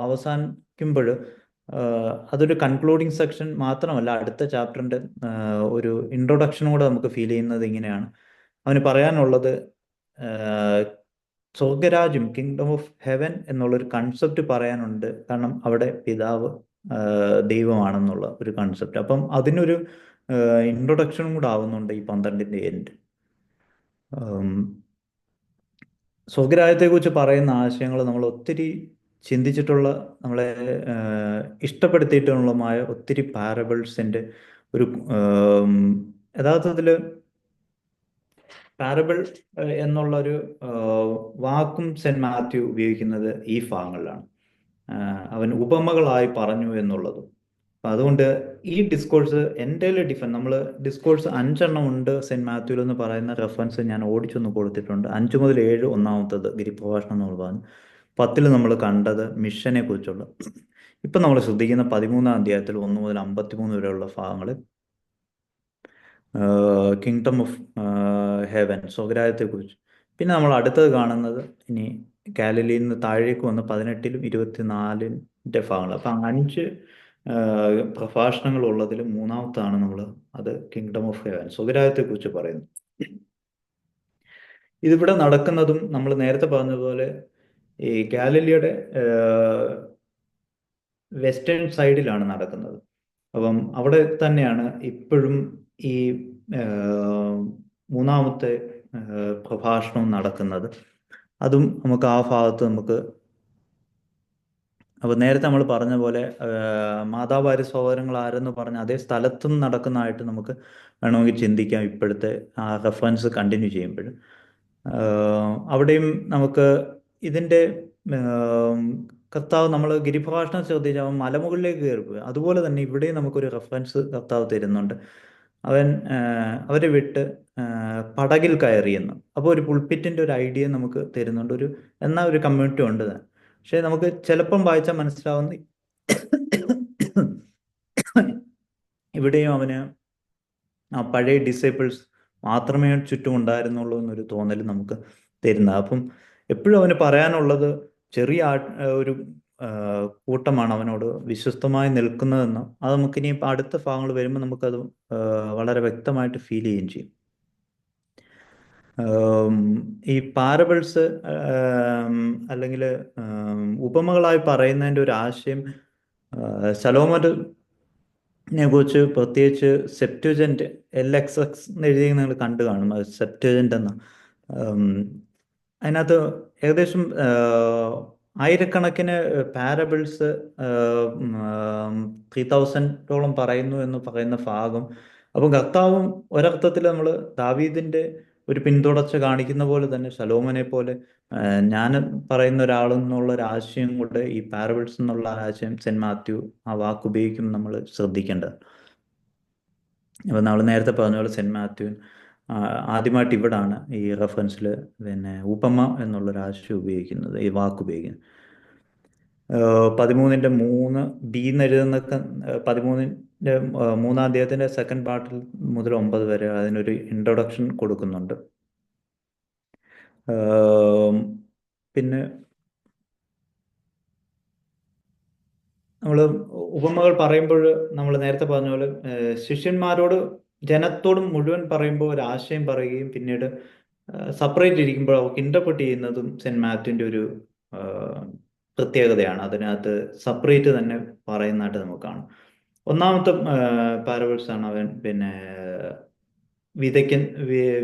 അവസാനിക്കുമ്പോൾ അതൊരു കൺക്ലൂഡിങ് സെക്ഷൻ മാത്രമല്ല, അടുത്ത ചാപ്റ്ററിൻ്റെ ഒരു ഇൻട്രൊഡക്ഷനും കൂടെ നമുക്ക് ഫീൽ ചെയ്യുന്നത് ഇങ്ങനെയാണ്. അവന് പറയാനുള്ളത് സ്വർഗരാജ്യം, കിങ്ഡം ഓഫ് ഹെവൻ എന്നുള്ളൊരു കൺസെപ്റ്റ് പറയാനുണ്ട്. കാരണം അവിടെ പിതാവ് ദൈവമാണെന്നുള്ള ഒരു കൺസെപ്റ്റ്. അപ്പം അതിനൊരു ഇൻട്രൊഡക്ഷനും കൂടെ ആവുന്നുണ്ട് ഈ 12-ന്റെ എൻഡ്. സ്വർഗരാജ്യത്തെക്കുറിച്ച് പറയുന്ന ആശയങ്ങൾ നമ്മൾ ഒത്തിരി ചിന്തിച്ചിട്ടുള്ള, നമ്മളെ ഇഷ്ടപ്പെടുത്തിയിട്ടുള്ളതുമായ ഒത്തിരി പാരബിൾസിൻ്റെ ഒരു യഥാർത്ഥത്തിൽ പാരബിൾ എന്നുള്ളൊരു വാക്കും സെൻറ്റ് മാത്യു ഉപയോഗിക്കുന്നത് ഈ ഭാഗങ്ങളിലാണ്. അവൻ ഉപമകളായി പറഞ്ഞു എന്നുള്ളതും. അപ്പം അതുകൊണ്ട് ഈ ഡിസ്കോഴ്സ് എൻ്റെ നമ്മൾ ഡിസ്കോഴ്സ് 5 ഉണ്ട് സെൻറ്റ് മാത്യുവിൽ എന്ന് പറയുന്ന റെഫറൻസ് ഞാൻ ഓടിച്ചൊന്ന് കൊടുത്തിട്ടുണ്ട്. 5 മുതൽ 7 ഒന്നാമത്തത് ഗിരിപ്രഭാഷണം നമ്മൾ പറഞ്ഞു. 10 നമ്മൾ കണ്ടത് മിഷനെ കുറിച്ചുള്ള. ഇപ്പം നമ്മൾ ശ്രദ്ധിക്കുന്ന 13-ാം അധ്യായത്തിൽ 1 മുതൽ 53 വരെയുള്ള ഭാഗങ്ങൾ കിങ്ഡം ഓഫ് ഹെവൻ, സ്വകരാജ്യത്തെക്കുറിച്ച്. പിന്നെ നമ്മൾ അടുത്തത് കാണുന്നത് ഇനി ഗാലിലിയിൽ നിന്ന് താഴേക്ക് വന്ന് 18-ലും 24-ന്റെ ഭാഗങ്ങൾ. അപ്പം 5 പ്രഭാഷണങ്ങൾ ഉള്ളതിൽ മൂന്നാമത്താണ് നമ്മൾ അത് കിങ്ഡം ഓഫ് ഹെവൻ, സ്വകരാജ്യത്തെക്കുറിച്ച് പറയുന്നത്. ഇതിവിടെ നടക്കുന്നതും നമ്മൾ നേരത്തെ പറഞ്ഞതുപോലെ ഈ ഗാലിലിയുടെ വെസ്റ്റേൺ സൈഡിലാണ് നടക്കുന്നത്. അപ്പം അവിടെ തന്നെയാണ് ഇപ്പോഴും ഈ മൂന്നാമത്തെ പ്രഭാഷണവും നടക്കുന്നത്. അതും നമുക്ക് ആ ഭാഗത്ത് നമുക്ക്, അപ്പോൾ നേരത്തെ നമ്മൾ പറഞ്ഞ പോലെ മാതാവാരി സഹോദരങ്ങൾ ആരെന്ന് പറഞ്ഞ അതേ സ്ഥലത്തും നടക്കുന്നതായിട്ട് നമുക്ക് വേണമെങ്കിൽ ചിന്തിക്കാം ഇപ്പോഴത്തെ ആ റെഫറൻസ് കണ്ടിന്യൂ ചെയ്യുമ്പോൾ. അവിടെയും നമുക്ക് ഇതിൻ്റെ കർത്താവ്, നമ്മൾ ഗിരിപ്രഭാഷണം ശ്രദ്ധിച്ചാൽ അവൻ മലമുകളിലേക്ക് കയറിപ്പോയി. അതുപോലെ തന്നെ ഇവിടെയും നമുക്കൊരു റെഫറൻസ് കർത്താവ് തരുന്നുണ്ട്. അവൻ അവരെ വിട്ട് പടകിൽ കയറിയെന്ന്. അപ്പോൾ ഒരു പുൾപിറ്റിൻ്റെ ഒരു ഐഡിയ നമുക്ക് തരുന്നുണ്ട്. എന്നാൽ ഒരു കമ്മ്യൂണിറ്റി ഉണ്ട്. പക്ഷെ നമുക്ക് ചിലപ്പം വായിച്ചാൽ മനസ്സിലാവുന്ന ഇവിടെയും അവന് ആ പഴയ ഡിസൈപ്പിൾസ് മാത്രമേ ചുറ്റും ഉണ്ടായിരുന്നുള്ളൂ എന്നൊരു തോന്നൽ നമുക്ക് തരുന്നത്. അപ്പം എപ്പോഴും അവന് പറയാനുള്ളത് ചെറിയ ഒരു കൂട്ടമാണ് അവനോട് വിശ്വസ്തമായി നിൽക്കുന്നതെന്ന്. അത് നമുക്കിനി അടുത്ത ഭാഗങ്ങൾ വരുമ്പോൾ നമുക്കത് വളരെ വ്യക്തമായിട്ട് ഫീൽ ചെയ്യുകയും ചെയ്യും. ഈ പാരബിൾസ് അല്ലെങ്കിൽ ഉപമകളായി പറയുന്നതിൻ്റെ ഒരു ആശയം ശലോമോനെ കുറിച്ച് പ്രത്യേകിച്ച് സെപ്റ്റുജൻ്റ് LXX എന്ന് എഴുതി നിങ്ങൾ കണ്ടു കാണും. അത് സെപ്റ്റുജൻ്റ് എന്ന അതിനകത്ത് ഏകദേശം ആയിരക്കണക്കിന് പാരബിൾസ് 3000-ഓളം പറയുന്നു എന്ന് പറയുന്ന ഭാഗം. അപ്പം കർത്താവും ഒരർത്ഥത്തിൽ നമ്മൾ ദാവീദിൻ്റെ ഒരു പിന്തുടർച്ച കാണിക്കുന്ന പോലെ തന്നെ ശലോമോനെ പോലെ ഞാൻ പറയുന്ന ഒരാളെന്നുള്ള ഒരു ആശയം കൊണ്ട് ഈ പാരബിൾസ് എന്നുള്ള ആശയം സെൻറ്റ് മാത്യു ആ വാക്ക് ഉപയോഗിക്കും നമ്മൾ ശ്രദ്ധിക്കേണ്ടത്. അപ്പോൾ നമ്മൾ നേരത്തെ പറഞ്ഞ പോലെ സെൻറ്റ് മാത്യു ആദ്യമായിട്ട് ഇവിടാണ് ഈ റെഫറൻസിൽ പിന്നെ ഉപമ എന്നുള്ളൊരു ആശയം ഉപയോഗിക്കുന്നത്, ഈ വാക്ക് ഉപയോഗിക്കുന്നത്. 13-3 എന്ന് എഴുതുന്നൊക്കെ 13-ന്റെ 3-ാം അധ്യായത്തിൻ്റെ സെക്കൻഡ് പാർട്ടിൽ മുതൽ 9 വരെ അതിനൊരു ഇൻട്രൊഡക്ഷൻ കൊടുക്കുന്നുണ്ട്. പിന്നെ നമ്മൾ ഉപമകൾ പറയുമ്പോൾ നമ്മൾ നേരത്തെ പറഞ്ഞ പോലെ ശിഷ്യന്മാരോട് ജനത്തോടും മുഴുവൻ പറയുമ്പോൾ ഒരു ആശയം പറയുകയും പിന്നീട് സെപ്പറേറ്റ് ഇരിക്കുമ്പോൾ അവർക്ക് ഇൻ്റർപ്രറ്റ് ചെയ്യുന്നതും സെൻറ്റ് മാത്യുവിൻ്റെ ഒരു പ്രത്യേകതയാണ്. അതിനകത്ത് സെപ്പറേറ്റ് തന്നെ പറയുന്നതായിട്ട് നമുക്ക് കാണാം. ഒന്നാമത്തെ പാരബിൾസാണ് അവൻ പിന്നെ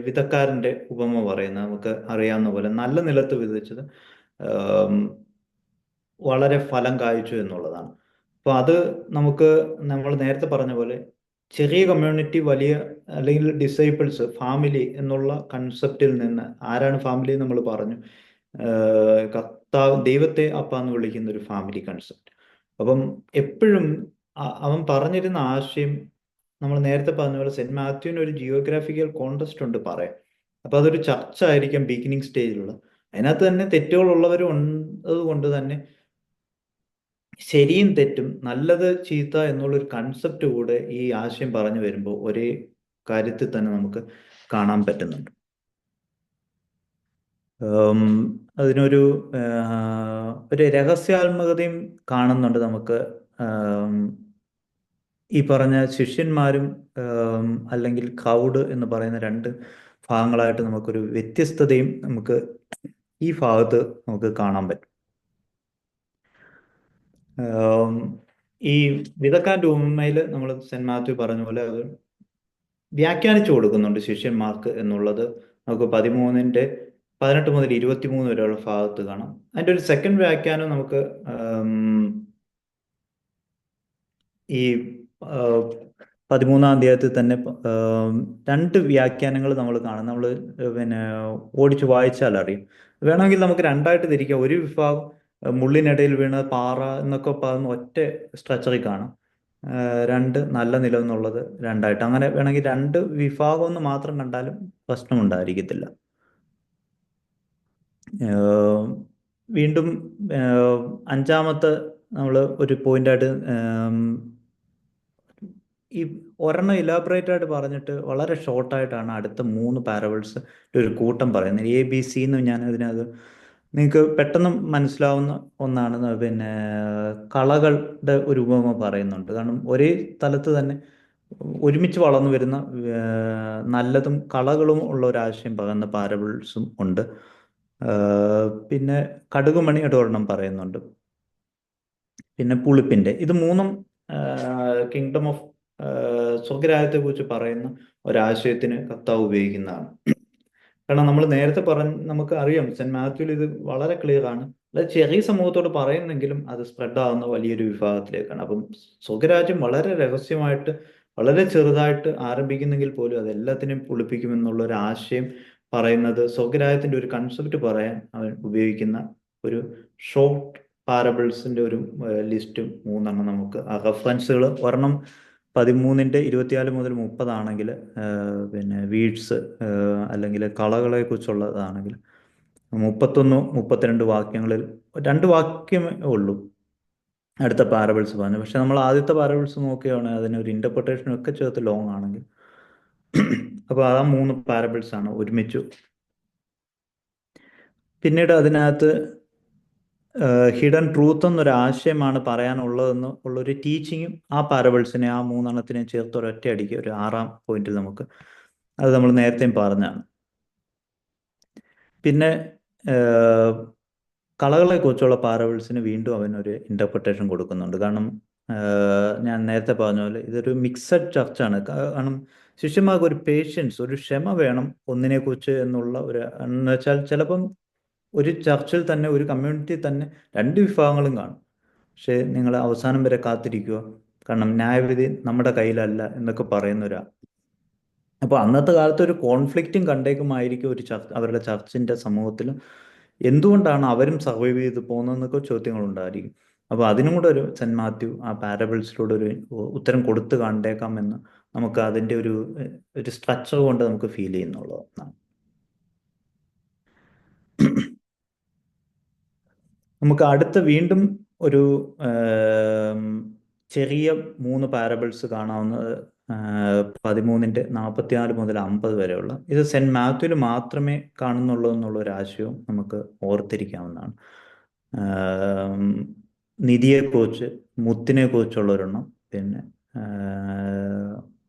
വിതക്കാരൻ്റെ ഉപമ പറയുന്നത്. നമുക്ക് അറിയാവുന്ന പോലെ നല്ല നിലത്ത് വിതച്ചത് വളരെ ഫലം കായ്ച്ചു എന്നുള്ളതാണ്. അപ്പോൾ അത് നമുക്ക് നമ്മൾ നേരത്തെ പറഞ്ഞ പോലെ ചെറിയ കമ്മ്യൂണിറ്റി, വലിയ അല്ലെങ്കിൽ ഡിസൈപ്പിൾസ്, ഫാമിലി എന്നുള്ള കൺസെപ്റ്റിൽ നിന്ന്, ആരാണ് ഫാമിലി നമ്മൾ പറഞ്ഞു, കർത്താവ് ദൈവത്തെ അപ്പ എന്ന് വിളിക്കുന്ന ഒരു ഫാമിലി കൺസെപ്റ്റ്. അപ്പം എപ്പോഴും അവൻ പറഞ്ഞിരുന്ന ആശയം നമ്മൾ നേരത്തെ പറഞ്ഞ പോലെ സെൻറ്റ് മാത്യുവിന് ഒരു ജിയോഗ്രാഫിക്കൽ കോണ്ടസ്റ്റ് ഉണ്ട് പറയാം. അപ്പോൾ അതൊരു ചർച്ച ആയിരിക്കാം ബിഗിനിങ് സ്റ്റേജിലുള്ള. അതിനകത്ത് തന്നെ തെറ്റുകളുള്ളവരും ഉള്ളത് കൊണ്ട് തന്നെ ശരിയും തെറ്റും നല്ലത് ചീത്ത എന്നുള്ളൊരു കൺസെപ്റ്റ് കൂടെ ഈ ആശയം പറഞ്ഞു വരുമ്പോൾ ഒരേ കാര്യത്തിൽ തന്നെ നമുക്ക് കാണാൻ പറ്റുന്നുണ്ട്. ഉം, അതിനൊരു ഒരു രഹസ്യാത്മകതയും കാണുന്നുണ്ട് നമുക്ക്. ഉം, ഈ പറഞ്ഞ ശിഷ്യന്മാരും അല്ലെങ്കിൽ ക്രൗഡ് എന്ന് പറയുന്ന രണ്ട് ഭാഗങ്ങളായിട്ട് നമുക്കൊരു വ്യത്യസ്തതയും നമുക്ക് ഈ ഭാഗത്ത് നമുക്ക് കാണാൻ പറ്റും. ഉം, ഈ വിതക്കാൻ്റെ ഉപമയിൽ നമ്മൾ സെന്റ് മാത്യു പറഞ്ഞ പോലെ അത് വ്യാഖ്യാനിച്ചു കൊടുക്കുന്നുണ്ട് ശിഷ്യന്മാർക്ക് എന്നുള്ളത് നമുക്ക് 18 മുതൽ 23 വരെയുള്ള ഭാഗത്ത് കാണാം. അതിൻ്റെ ഒരു സെക്കൻഡ് വ്യാഖ്യാനം നമുക്ക് ഈ ആ, 13-ാം അധ്യായത്തിൽ തന്നെ രണ്ട് വ്യാഖ്യാനങ്ങൾ നമ്മൾ കാണും. നമ്മൾ പിന്നെ ഓടിച്ച് വായിച്ചാൽ അറിയും. വേണമെങ്കിൽ നമുക്ക് രണ്ടായിട്ട് തിരിക്കാം. ഒരു വിഭാഗം മുള്ളിനിടയിൽ വീണ പാറ എന്നൊക്കെ പറയുന്ന ഒറ്റ സ്ട്രക്ചറിൽ കാണാം. രണ്ട് നല്ല നിലം എന്നുള്ളത് രണ്ടായിട്ട്. അങ്ങനെ വേണമെങ്കിൽ രണ്ട് വിഭാഗം എന്ന് മാത്രം കണ്ടാലും പ്രശ്നമുണ്ടായിരിക്കത്തില്ല. ഏഹ് വീണ്ടും അഞ്ചാമത്തെ നമ്മൾ ഒരു പോയിന്റായിട്ട് ഈ ഒരെണ്ണം ഇലാബറേറ്റ് ആയിട്ട് പറഞ്ഞിട്ട് വളരെ ഷോർട്ടായിട്ടാണ് അടുത്ത 3 പാരബിൾസ് ഒരു കൂട്ടം പറയുന്നത്. ABC എന്ന് ഞാൻ അതിനകത്ത് നിങ്ങൾക്ക് പെട്ടെന്ന് മനസ്സിലാവുന്ന ഒന്നാണ്. പിന്നെ കളകളുടെ ഒരു ഉപമ പറയുന്നുണ്ട്. കാരണം ഒരേ സ്ഥലത്ത് തന്നെ ഒരുമിച്ച് വളർന്നു വരുന്ന നല്ലതും കളകളും ഉള്ള ഒരാശയം പകർന്ന പാരബിൾസും ഉണ്ട്. പിന്നെ കടുകുമണിയുടെ ഒരെണ്ണം പറയുന്നുണ്ട്. പിന്നെ പുളിപ്പിൻ്റെ. ഇത് മൂന്നും കിങ്ഡം ഓഫ് സ്വർഗരാജ്യത്തെ കുറിച്ച് പറയുന്ന ഒരാശയത്തിന് കർത്താവ് ഉപയോഗിക്കുന്നതാണ്. കാരണം നമ്മൾ നേരത്തെ നമുക്ക് അറിയാം സെന്റ് മാത്യുവിൽ ഇത് വളരെ ക്ലിയർ ആണ്. അത് ചെറിയ സമൂഹത്തോട് പറയുന്നെങ്കിലും അത് സ്പ്രെഡ് ആവുന്ന വലിയൊരു വിഭാഗത്തിലേക്കാണ്. അപ്പം സ്വർഗരാജ്യം വളരെ രഹസ്യമായിട്ട് വളരെ ചെറുതായിട്ട് ആരംഭിക്കുന്നെങ്കിൽ പോലും അത് എല്ലാത്തിനെയും പുളിപ്പിക്കുമെന്നുള്ള ഒരു ആശയം പറയുന്നത് സ്വർഗരാജ്യത്തിന്റെ ഒരു കൺസെപ്റ്റ് പറയാൻ അവൻ ഉപയോഗിക്കുന്ന ഒരു ഷോർട്ട് പാരബിൾസിന്റെ ഒരു ലിസ്റ്റും 3 നമുക്ക് ആ റെഫറൻസുകൾ ഒരെണ്ണം 13-ന്റെ 24 മുതൽ 30 ആണെങ്കിൽ പിന്നെ വീഡ്സ് അല്ലെങ്കിൽ കളകളെ കുറിച്ചുള്ളതാണെങ്കിൽ 31, 32 വാക്യങ്ങളിൽ 2 വാക്യമേ ഉള്ളൂ അടുത്ത പാരബിൾസ് പറഞ്ഞു. പക്ഷെ നമ്മൾ ആദ്യത്തെ പാരബിൾസ് നോക്കുകയാണെങ്കിൽ അതിനൊരു ഇന്റർപ്രിട്ടേഷനും ഒക്കെ ചേർത്ത് ലോങ് ആണെങ്കിൽ അപ്പോൾ ആ 3 പാരബിൾസ് ആണ് ഒരുമിച്ച്. പിന്നീട് അതിനകത്ത് ഹിഡൻ ട്രൂത്ത് എന്നൊരു ആശയമാണ് പറയാനുള്ളതെന്ന് ഉള്ളൊരു ടീച്ചിങ്ങും ആ പാരബിൾസിനെ ആ 3 ചേർത്ത് ഒരൊറ്റ അടിക്ക് ഒരു 6-ാം പോയിന്റിൽ നമുക്ക് അത് നമ്മൾ നേരത്തെയും പറഞ്ഞാണ്. പിന്നെ കളകളെ കുറിച്ചുള്ള പാരബിൾസിന് വീണ്ടും അവനൊരു ഇന്റർപ്രിട്ടേഷൻ കൊടുക്കുന്നുണ്ട്. കാരണം ഞാൻ നേരത്തെ പറഞ്ഞ പോലെ ഇതൊരു മിക്സഡ് ചർച്ചാണ്. കാരണം ശിഷ്യന്മാർക്ക് ഒരു പേഷ്യൻസ് ഒരു ക്ഷമ വേണം ഒന്നിനെക്കുറിച്ച് എന്നുള്ള ഒരു എന്ന് വെച്ചാൽ ചിലപ്പം ഒരു ചർച്ചിൽ തന്നെ ഒരു കമ്മ്യൂണിറ്റി തന്നെ 2 വിഭാഗങ്ങളും കാണും. പക്ഷേ നിങ്ങൾ അവസാനം വരെ കാത്തിരിക്കുക, കാരണം ന്യായവിധി നമ്മുടെ കയ്യിലല്ല എന്നൊക്കെ പറയുന്നവരാ. അപ്പോൾ അന്നത്തെ കാലത്ത് ഒരു കോൺഫ്ലിക്റ്റും കണ്ടേക്കുമായിരിക്കും ഒരു അവരുടെ ചർച്ചിൻ്റെ സമൂഹത്തിലും. എന്തുകൊണ്ടാണ് അവരും സർവൈവ് ചെയ്ത് പോകുന്നതെന്നൊക്കെ ചോദ്യങ്ങളുണ്ടായിരിക്കും. അപ്പോൾ അതിനും കൂടെ ഒരു സെന്റ് മാത്യു ആ പാരബിൾസിലൂടെ ഒരു ഉത്തരം കൊടുത്തു കണ്ടേക്കാമെന്ന് നമുക്ക് അതിൻ്റെ ഒരു സ്ട്രക്ചർ കൊണ്ട് നമുക്ക് ഫീൽ ചെയ്യുന്നുള്ളതാണ്. നമുക്ക് അടുത്ത വീണ്ടും ഒരു ചെറിയ 3 പാരബിൾസ് കാണാവുന്നത് 13-ന്റെ 44 മുതൽ 50 വരെയുള്ള. ഇത് സെന്റ് മാത്യുവിൽ മാത്രമേ കാണുന്നുള്ളൂ എന്നുള്ള ഒരു ആശയവും നമുക്ക് ഓർത്തിരിക്കാവുന്നതാണ്. നിധിയെക്കുറിച്ച്, മുത്തിനെ കുറിച്ചുള്ള ഒരെണ്ണം, പിന്നെ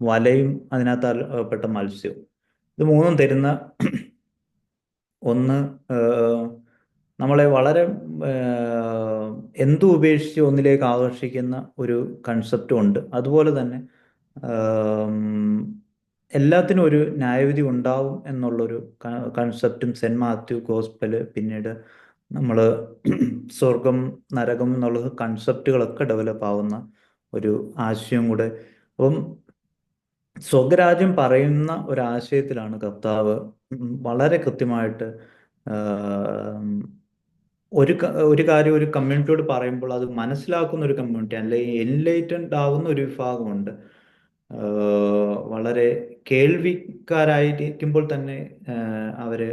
വലയും അതിനകത്ത് അകപ്പെട്ട മത്സ്യവും. ഇത് മൂന്നും തരുന്ന ഒന്ന് നമ്മളെ വളരെ എന്തും ഉപേക്ഷിച്ച് ഒന്നിലേക്ക് ആകർഷിക്കുന്ന ഒരു കൺസെപ്റ്റും ഉണ്ട്. അതുപോലെ തന്നെ എല്ലാത്തിനും ഒരു ന്യായവിധി ഉണ്ടാവും എന്നുള്ളൊരു കൺസെപ്റ്റും സെന്റ് മാത്യു ഗോസ്പല് പിന്നീട് നമ്മൾ സ്വർഗം നരകം എന്നുള്ള കൺസെപ്റ്റുകളൊക്കെ ഡെവലപ്പ് ആവുന്ന ഒരു ആശയം കൂടെ. അപ്പം സ്വർഗരാജ്യം പറയുന്ന ഒരാശയത്തിലാണ് കർത്താവ് വളരെ കൃത്യമായിട്ട് ഒരു കാര്യം ഒരു കമ്മ്യൂണിറ്റിയോട് പറയുമ്പോൾ അത് മനസ്സിലാക്കുന്ന ഒരു കമ്മ്യൂണിറ്റി അല്ലെങ്കിൽ എൻലൈറ്റൻഡ് ആവുന്ന ഒരു വിഭാഗമുണ്ട്. വളരെ കേൾവിക്കാരായിരിക്കുമ്പോൾ തന്നെ അവര്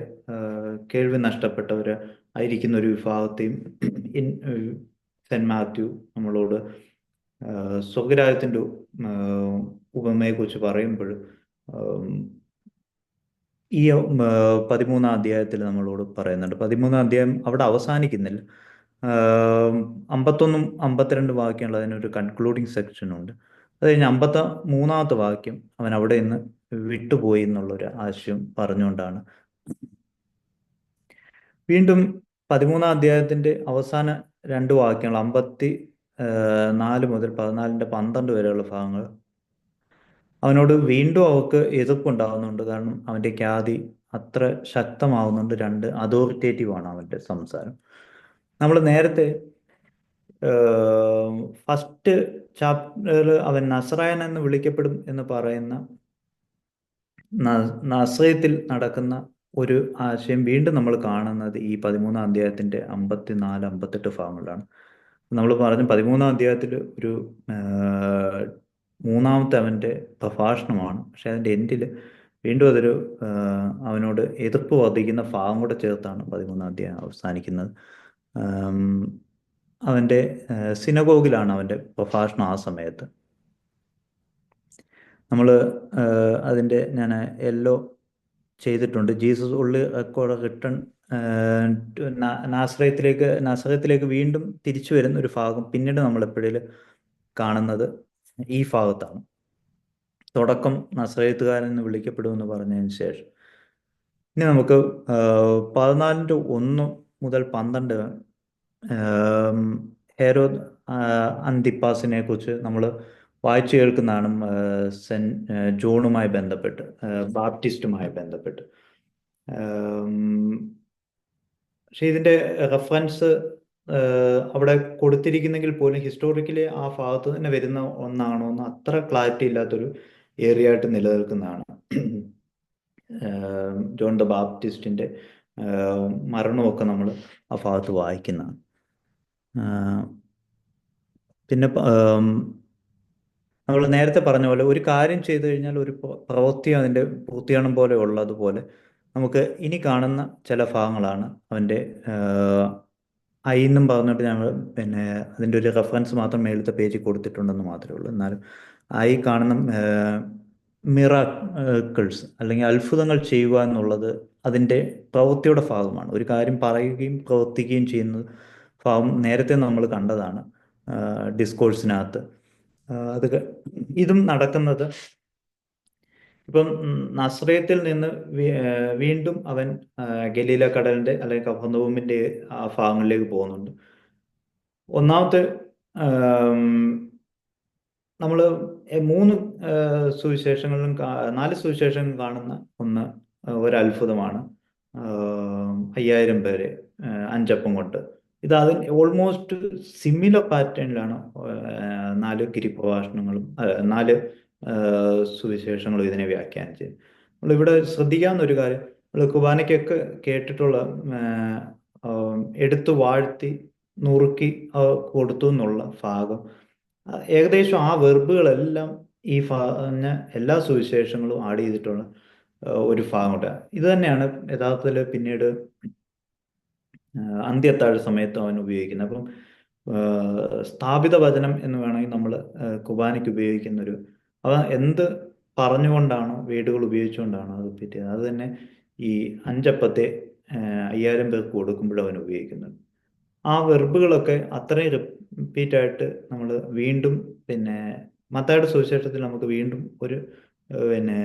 കേൾവി നഷ്ടപ്പെട്ടവർ ആയിരിക്കുന്ന ഒരു വിഭാഗത്തെയും സെന്റ് മാത്യു നമ്മളോട് സ്വർഗരാജ്യത്തിൻ്റെ ഉപമയെക്കുറിച്ച് പറയുമ്പോൾ ഈ 13-ാം അധ്യായത്തിൽ നമ്മളോട് പറയുന്നുണ്ട്. 13-ാം അധ്യായം അവിടെ അവസാനിക്കുന്നില്ല. 51 52 വാക്യങ്ങൾ അതിനൊരു കൺക്ലൂഡിങ് സെക്ഷനുണ്ട്. അത് കഴിഞ്ഞ് 53-ാമത്തെ വാക്യം അവൻ അവിടെ നിന്ന് വിട്ടുപോയി എന്നുള്ളൊരു ആശയം പറഞ്ഞുകൊണ്ടാണ് വീണ്ടും 13-ാം അധ്യായത്തിൻ്റെ അവസാന 2 വാക്യങ്ങൾ 54 മുതൽ 14-ന്റെ 12 വരെയുള്ള ഭാഗങ്ങൾ അവനോട് വീണ്ടും അവൾക്ക് എതിർപ്പുണ്ടാകുന്നുണ്ട്. കാരണം അവൻ്റെ ഖ്യാതി അത്ര ശക്തമാവുന്നുണ്ട്. 2 അതോറിറ്റേറ്റീവാണ് അവൻ്റെ സംസാരം. നമ്മൾ നേരത്തെ ഫസ്റ്റ് ചാപ്റ്ററിൽ അവൻ നസറായൻ എന്ന് വിളിക്കപ്പെടും എന്ന് പറയുന്ന നസറേത്തിൽ നടക്കുന്ന ഒരു ആശയം വീണ്ടും നമ്മൾ കാണുന്നത് ഈ 13-ാം അധ്യായത്തിൻ്റെ 54 58 ഭാഗങ്ങളിലാണ്. നമ്മൾ പറഞ്ഞു 13-ാം അധ്യായത്തിൽ ഒരു മൂന്നാമത്തെ അവൻ്റെ പ്രഭാഷണമാണ്. പക്ഷെ അതിൻ്റെ എൻഡിൽ വീണ്ടും അതൊരു അവനോട് എതിർപ്പ് വർദ്ധിക്കുന്ന ഭാഗം കൂടെ ചേർത്താണ് 13-ാം അധ്യായം അവസാനിക്കുന്നത്. അവൻ്റെ സിനഗോഗിലാണ് അവൻ്റെ പ്രഭാഷണം ആ സമയത്ത്. നമ്മൾ അതിൻ്റെ ഞാൻ യെല്ലോ ചെയ്തിട്ടുണ്ട്. ജീസസ് ഉള്ളി റെക്കോർഡ് റിട്ടേൺ നാസറത്തിലേക്ക് വീണ്ടും തിരിച്ചു വരുന്ന ഒരു ഭാഗം പിന്നീട് നമ്മൾ എപ്പോഴും കാണുന്നത് ഈ ഭാഗത്താണ്. തുടക്കം നസറേത്തുകാരൻ എന്ന് വിളിക്കപ്പെടുമെന്ന് പറഞ്ഞതിന് ശേഷം ഇനി നമുക്ക് 14:1 മുതൽ 12 ഹെരോദ് അന്തിപ്പാസിനെ കുറിച്ച് നമ്മൾ വായിച്ചു കേൾക്കുന്നതാണ്. സെന്റ് ജോണുമായി ബന്ധപ്പെട്ട്, ബാപ്റ്റിസ്റ്റുമായി ബന്ധപ്പെട്ട്. പക്ഷെ ഇതിൻ്റെ റെഫറൻസ് അവിടെ കൊടുത്തിരിക്കുന്നെങ്കിൽ പോലും ഹിസ്റ്റോറിക്കലി ആ ഭാഗത്ത് തന്നെ വരുന്ന ഒന്നാണോ എന്ന് അത്ര ക്ലാരിറ്റി ഇല്ലാത്തൊരു ഏരിയ ആയിട്ട് നിലനിൽക്കുന്നതാണ്. ജോൺ ദ ബാപ്റ്റിസ്റ്റിൻ്റെ മരണമൊക്കെ നമ്മൾ ആ ഭാഗത്ത് വായിക്കുന്നതാണ്. പിന്നെ നമ്മൾ നേരത്തെ പറഞ്ഞ പോലെ ഒരു കാര്യം ചെയ്തു കഴിഞ്ഞാൽ ഒരു പ്രവൃത്തി അതിൻ്റെ പൂർത്തീകരണം പോലെ ഉള്ളതുപോലെ നമുക്ക് ഇനി കാണുന്ന ചില ഭാഗങ്ങളാണ് അവൻ്റെ എന്നും പറഞ്ഞിട്ട് ഞങ്ങൾ പിന്നെ അതിൻ്റെ ഒരു റെഫറൻസ് മാത്രം മേലത്തെ പേജിൽ കൊടുത്തിട്ടുണ്ടെന്ന് മാത്രമേ ഉള്ളൂ. എന്നാലും കാണുന്ന മിറാക്കിൾസ് അല്ലെങ്കിൽ അത്ഭുതങ്ങൾ ചെയ്യുക എന്നുള്ളത് അതിൻ്റെ പ്രവൃത്തിയുടെ ഭാഗമാണ്. ഒരു കാര്യം പറയുകയും പ്രവർത്തിക്കുകയും ചെയ്യുന്ന ഭാഗം നേരത്തെ നമ്മൾ കണ്ടതാണ് ഡിസ്കോഴ്സിനകത്ത്. ഇതും നടക്കുന്നത് ഇപ്പം നസ്രയത്തിൽ നിന്ന് വീണ്ടും അവൻ ഗലീല കടലിൻ്റെ അല്ലെങ്കിൽ കഫർനഹൂമിൻ്റെ ആ ഭാഗങ്ങളിലേക്ക് പോകുന്നുണ്ട്. ഒന്നാമത്തെ നമ്മൾ 3 സുവിശേഷങ്ങളിലും 4 സുവിശേഷങ്ങളും കാണുന്ന ഒരത്ഭുതമാണ് 5000 പേരെ 5 അപ്പം കൊണ്ട്. ഇത് അതിന് ഓൾമോസ്റ്റ് സിമിലർ പാറ്റേണിലാണ് 4 ഗിരിപ്രഭാഷണങ്ങളും 4 സുവിശേഷങ്ങളും ഇതിനെ വ്യാഖ്യാനിച്ചത്. നമ്മളിവിടെ ശ്രദ്ധിക്കാവുന്ന ഒരു കാര്യം, നമ്മൾ കുർബാനയ്ക്കൊക്കെ കേട്ടിട്ടുള്ള എടുത്തു വാഴ്ത്തി നുറുക്കി കൊടുത്തു എന്നുള്ള ഭാഗം ഏകദേശം ആ വെർബുകളെല്ലാം ഈ പറഞ്ഞ എല്ലാ സുവിശേഷങ്ങളും ആഡ് ചെയ്തിട്ടുള്ള ഒരു ഭാഗമുണ്ട്. ഇത് തന്നെയാണ് യഥാർത്ഥത്തിൽ പിന്നീട് അന്ത്യത്താഴ സമയത്ത് അവൻ ഉപയോഗിക്കുന്നത്. അപ്പം സ്ഥാപിത വചനം എന്ന് വേണമെങ്കിൽ നമ്മൾ കുർബാനയ്ക്ക് ഉപയോഗിക്കുന്നൊരു അവ എന്ത് പറഞ്ഞുകൊണ്ടാണോ വേടുകൾ ഉപയോഗിച്ചുകൊണ്ടാണോ അത് പറ്റിയത്, അത് തന്നെ ഈ 5 അപ്പത്തെ 5000 പേർക്ക് കൊടുക്കുമ്പോൾ അവൻ ഉപയോഗിക്കുന്നുണ്ട്. ആ വെർബുകളൊക്കെ അത്രയും റിപ്പീറ്റായിട്ട് നമ്മൾ വീണ്ടും പിന്നെ മത്തായിയുടെ സുവിശേഷത്തിൽ നമുക്ക് വീണ്ടും ഒരു പിന്നെ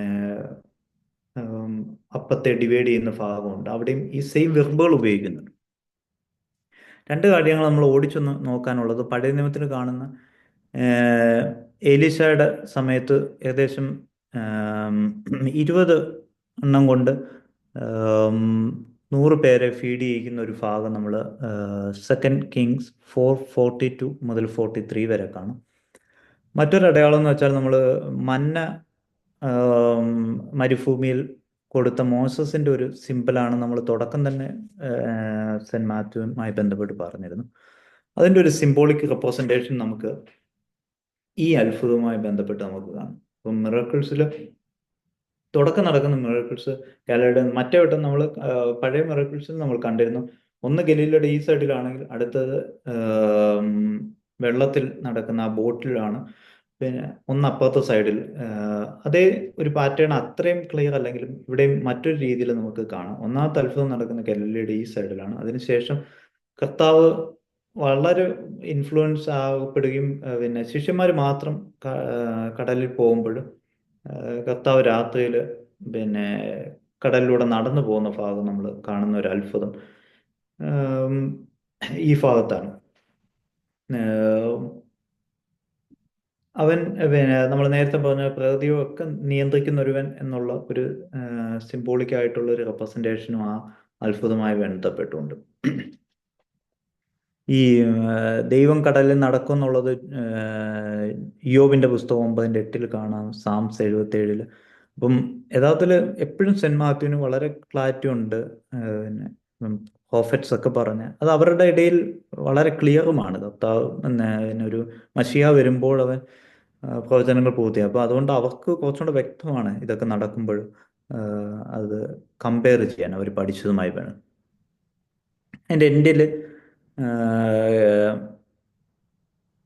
അപ്പത്തെ ഡിവൈഡ് ചെയ്യുന്ന ഭാഗമുണ്ട്. അവിടെയും ഈ സെയിം വെർബുകൾ ഉപയോഗിക്കുന്നുണ്ട്. 2 കാര്യങ്ങൾ നമ്മൾ ഓടിച്ചൊന്ന് നോക്കാനുള്ളത്, പഴയ നിയമത്തിൽ കാണുന്ന എലീശയുടെ സമയത്ത് ഏകദേശം 20 എണ്ണം കൊണ്ട് 100 പേരെ ഫീഡ് ചെയ്യിക്കുന്ന ഒരു ഭാഗം നമ്മൾ 2 Kings 4:42 മുതൽ 43 വരെ കാണും. മറ്റൊരു അടയാളം എന്ന് വെച്ചാൽ നമ്മൾ മന്ന മരുഭൂമിയിൽ കൊടുത്ത മോസസിൻ്റെ ഒരു സിമ്പിളാണ് നമ്മൾ തുടക്കം തന്നെ സെൻറ്റ് മാത്യുവുമായി ബന്ധപ്പെട്ട് പറഞ്ഞിരുന്നു. അതിൻ്റെ ഒരു സിംബോളിക് റെപ്രസെൻറ്റേഷൻ നമുക്ക് ഈ അത്ഭുതവുമായി ബന്ധപ്പെട്ട് നമുക്ക് കാണാം. അപ്പം മിറക്കിൾസിൽ തുടക്കം നടക്കുന്ന മിറക്കിൾസ് ഗാലയുടെ മറ്റേ വട്ടം നമ്മൾ പഴയ മിറക്കിൾസിൽ നമ്മൾ കണ്ടിരുന്നു. ഒന്ന് ഗലീലയുടെ ഈ സൈഡിലാണെങ്കിൽ അടുത്തത് ആം, വെള്ളത്തിൽ നടക്കുന്ന ആ ബോട്ടിലാണ്. പിന്നെ ഒന്ന് അപ്പുറത്തെ സൈഡിൽ അതേ ഒരു പാറ്റേൺ അത്രയും ക്ലിയർ അല്ലെങ്കിലും ഇവിടെയും മറ്റൊരു രീതിയിൽ നമുക്ക് കാണാം. ഒന്നാമത്തെ അത്ഭുതം നടക്കുന്ന ഗലീലയുടെ ഈ സൈഡിലാണ്. അതിനുശേഷം കർത്താവ് വളരെ ഇൻഫ്ലുവൻസ് ആകപ്പെടുകയും പിന്നെ ശിഷ്യന്മാർ മാത്രം കടലിൽ പോകുമ്പോഴും കർത്താവ് രാത്രിയിൽ പിന്നെ കടലിലൂടെ നടന്നു പോകുന്ന ഭാഗം നമ്മൾ കാണുന്ന ഒരു അത്ഭുതം ആം, ഈ ഭാഗത്താണ്. ആം, അവൻ പിന്നെ നമ്മൾ നേരത്തെ പറഞ്ഞ പ്രകൃതിയും ഒക്കെ നിയന്ത്രിക്കുന്ന ഒരുവൻ എന്നുള്ള ഒരു സിംബോളിക് ആയിട്ടുള്ള ഒരു റെപ്രസെൻറ്റേഷനും ആ അത്ഭുതമായി ബന്ധപ്പെട്ടുകൊണ്ട് ഈ ദൈവം കടലിൽ നടക്കും എന്നുള്ളത് ഇയ്യോബിന്റെ പുസ്തകം 9:8 കാണാം, സാംസ് 77. അപ്പം യഥാർത്ഥത്തിൽ എപ്പോഴും സെന്റ് മാത്യുവിന് വളരെ ക്ലാരിറ്റി ഉണ്ട്. പിന്നെ പ്രോഫറ്റ്സ് ഒക്കെ പറഞ്ഞ് അത് അവരുടെ ഇടയിൽ വളരെ ക്ലിയറുമാണ്. കർത്താവ് പിന്നെ ഒരു മഷിയ വരുമ്പോൾ അവൻ പ്രവചനങ്ങൾ പൂർത്തിയായി. അപ്പോൾ അതുകൊണ്ട് അവർക്ക് കുറച്ചുകൂടെ വ്യക്തമാണ് ഇതൊക്കെ നടക്കുമ്പോൾ അത് കമ്പയർ ചെയ്യാൻ അവർ പഠിച്ചതുമായി വേണം. എൻ്റെ എൻഡിൽ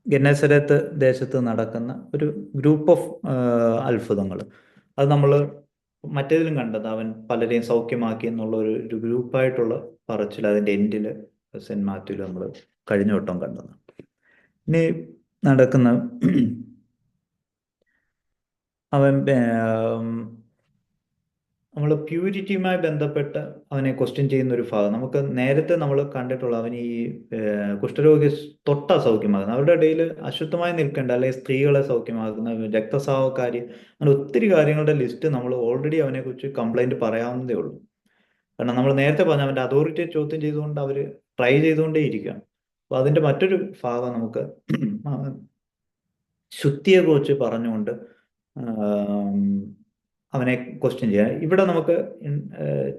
ഗന്നേസരത്ത് ദേശത്ത് നടക്കുന്ന ഒരു ഗ്രൂപ്പ് ഓഫ് അത്ഭുതങ്ങൾ, അത് നമ്മൾ മറ്റേതിലും കണ്ടത് അവൻ പലരെയും സൗഖ്യമാക്കി എന്നുള്ള ഒരു ഗ്രൂപ്പായിട്ടുള്ള പറച്ചിൽ അതിൻ്റെ എൻഡിൽ സെന്റ് മാത്യുവിൽ നമ്മൾ കഴിഞ്ഞ വട്ടം കണ്ടതാണ്. ഇനി നടക്കുന്ന അവൻ നമ്മൾ പ്യൂരിറ്റിയുമായി ബന്ധപ്പെട്ട് അവനെ ക്വസ്റ്റ്യൻ ചെയ്യുന്ന ഒരു ഭാഗം നമുക്ക് നേരത്തെ നമ്മൾ കണ്ടിട്ടുള്ള അവൻ ഈ കുഷ്ഠരോഗി തൊട്ട സൗഖ്യമാകുന്ന, അവരുടെ ഇടയിൽ അശുദ്ധമായി നിൽക്കേണ്ട അല്ലെങ്കിൽ സ്ത്രീകളെ സൗഖ്യമാക്കുന്ന, രക്തസ്രാവക്കാരി, അങ്ങനെ ഒത്തിരി കാര്യങ്ങളുടെ ലിസ്റ്റ് നമ്മൾ ഓൾറെഡി അവനെക്കുറിച്ച് കംപ്ലൈൻറ്റ് പറയാവുന്നതേ ഉള്ളൂ. കാരണം നമ്മൾ നേരത്തെ പറഞ്ഞ അവൻ്റെ അതോറിറ്റിയെ ചോദ്യം ചെയ്തുകൊണ്ട് അവർ ട്രൈ ചെയ്തുകൊണ്ടേ ഇരിക്കുകയാണ്. അപ്പോൾ അതിൻ്റെ മറ്റൊരു ഭാഗം നമുക്ക് ശുദ്ധിയെക്കുറിച്ച് പറഞ്ഞുകൊണ്ട് അവനെ ക്വസ്റ്റ്യൻ ചെയ്യാം. ഇവിടെ നമുക്ക്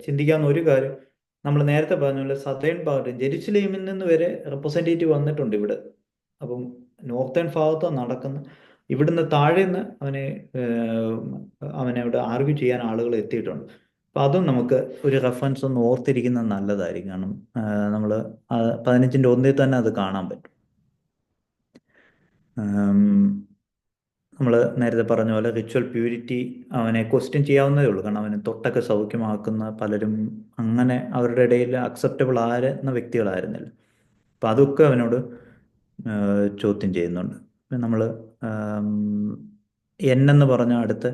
ചിന്തിക്കാവുന്ന ഒരു കാര്യം, നമ്മൾ നേരത്തെ പറഞ്ഞ പോലെ സതേൺ ഭാഗത്ത് ജെറുസലേമിൽ നിന്ന് വരെ റെപ്രസെൻറ്റേറ്റീവ് വന്നിട്ടുണ്ട് ഇവിടെ. അപ്പം നോർത്തേൺ ഭാഗത്ത് നടക്കുന്ന ഇവിടുന്ന് താഴെ നിന്ന് അവനെ ഇവിടെ ആർഗ്യൂ ചെയ്യാൻ ആളുകൾ എത്തിയിട്ടുണ്ട്. അപ്പം അതും നമുക്ക് ഒരു റെഫറൻസ് ഒന്ന് ഓർത്തിരിക്കുന്നത് നല്ലതായിരിക്കും. കാരണം നമ്മൾ 15:1 തന്നെ അത് കാണാൻ പറ്റും. നമ്മൾ നേരത്തെ പറഞ്ഞ പോലെ റിച്വൽ പ്യൂരിറ്റി അവനെ ക്വസ്റ്റ്യൻ ചെയ്യാവുന്നതേ ഉള്ളൂ. കാരണം അവനെ തൊട്ടൊക്കെ സൗഖ്യമാക്കുന്ന പലരും അങ്ങനെ അവരുടെ ഇടയിൽ അക്സെപ്റ്റബിൾ ആയിരുന്ന വ്യക്തികളായിരുന്നില്ല. അപ്പം അതൊക്കെ അവനോട് ചോദ്യം ചെയ്യുന്നുണ്ട്. നമ്മൾ എന്നെന്ന് പറഞ്ഞ അടുത്ത്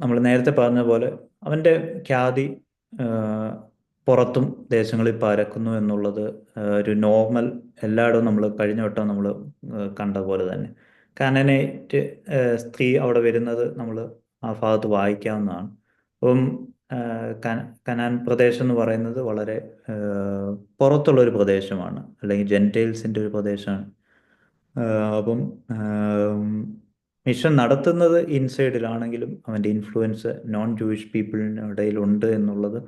നമ്മൾ നേരത്തെ പറഞ്ഞ പോലെ അവൻ്റെ ഖ്യാതി പുറത്തും ദേശങ്ങളിൽ പരക്കുന്നു എന്നുള്ളത് ഒരു നോർമൽ എല്ലായിടവും നമ്മൾ കഴിഞ്ഞ വട്ടം നമ്മൾ കണ്ട പോലെ തന്നെ കാനനേറ്റ് സ്ത്രീ അവിടെ വരുന്നത് നമ്മൾ ആ ഭാഗത്ത് വായിക്കാവുന്നതാണ്. അപ്പം കനാൻ പ്രദേശം എന്ന് പറയുന്നത് വളരെ പുറത്തുള്ളൊരു പ്രദേശമാണ്, അല്ലെങ്കിൽ ജെൻറ്റൈൽസിൻ്റെ ഒരു പ്രദേശമാണ്. അപ്പം മിഷൻ നടത്തുന്നത് ഇൻസൈഡിലാണെങ്കിലും അവൻ്റെ ഇൻഫ്ലുവൻസ് നോൺ ജൂയിഷ് പീപ്പിളിൻ്റെ ഇടയിലുണ്ട് എന്നുള്ളത്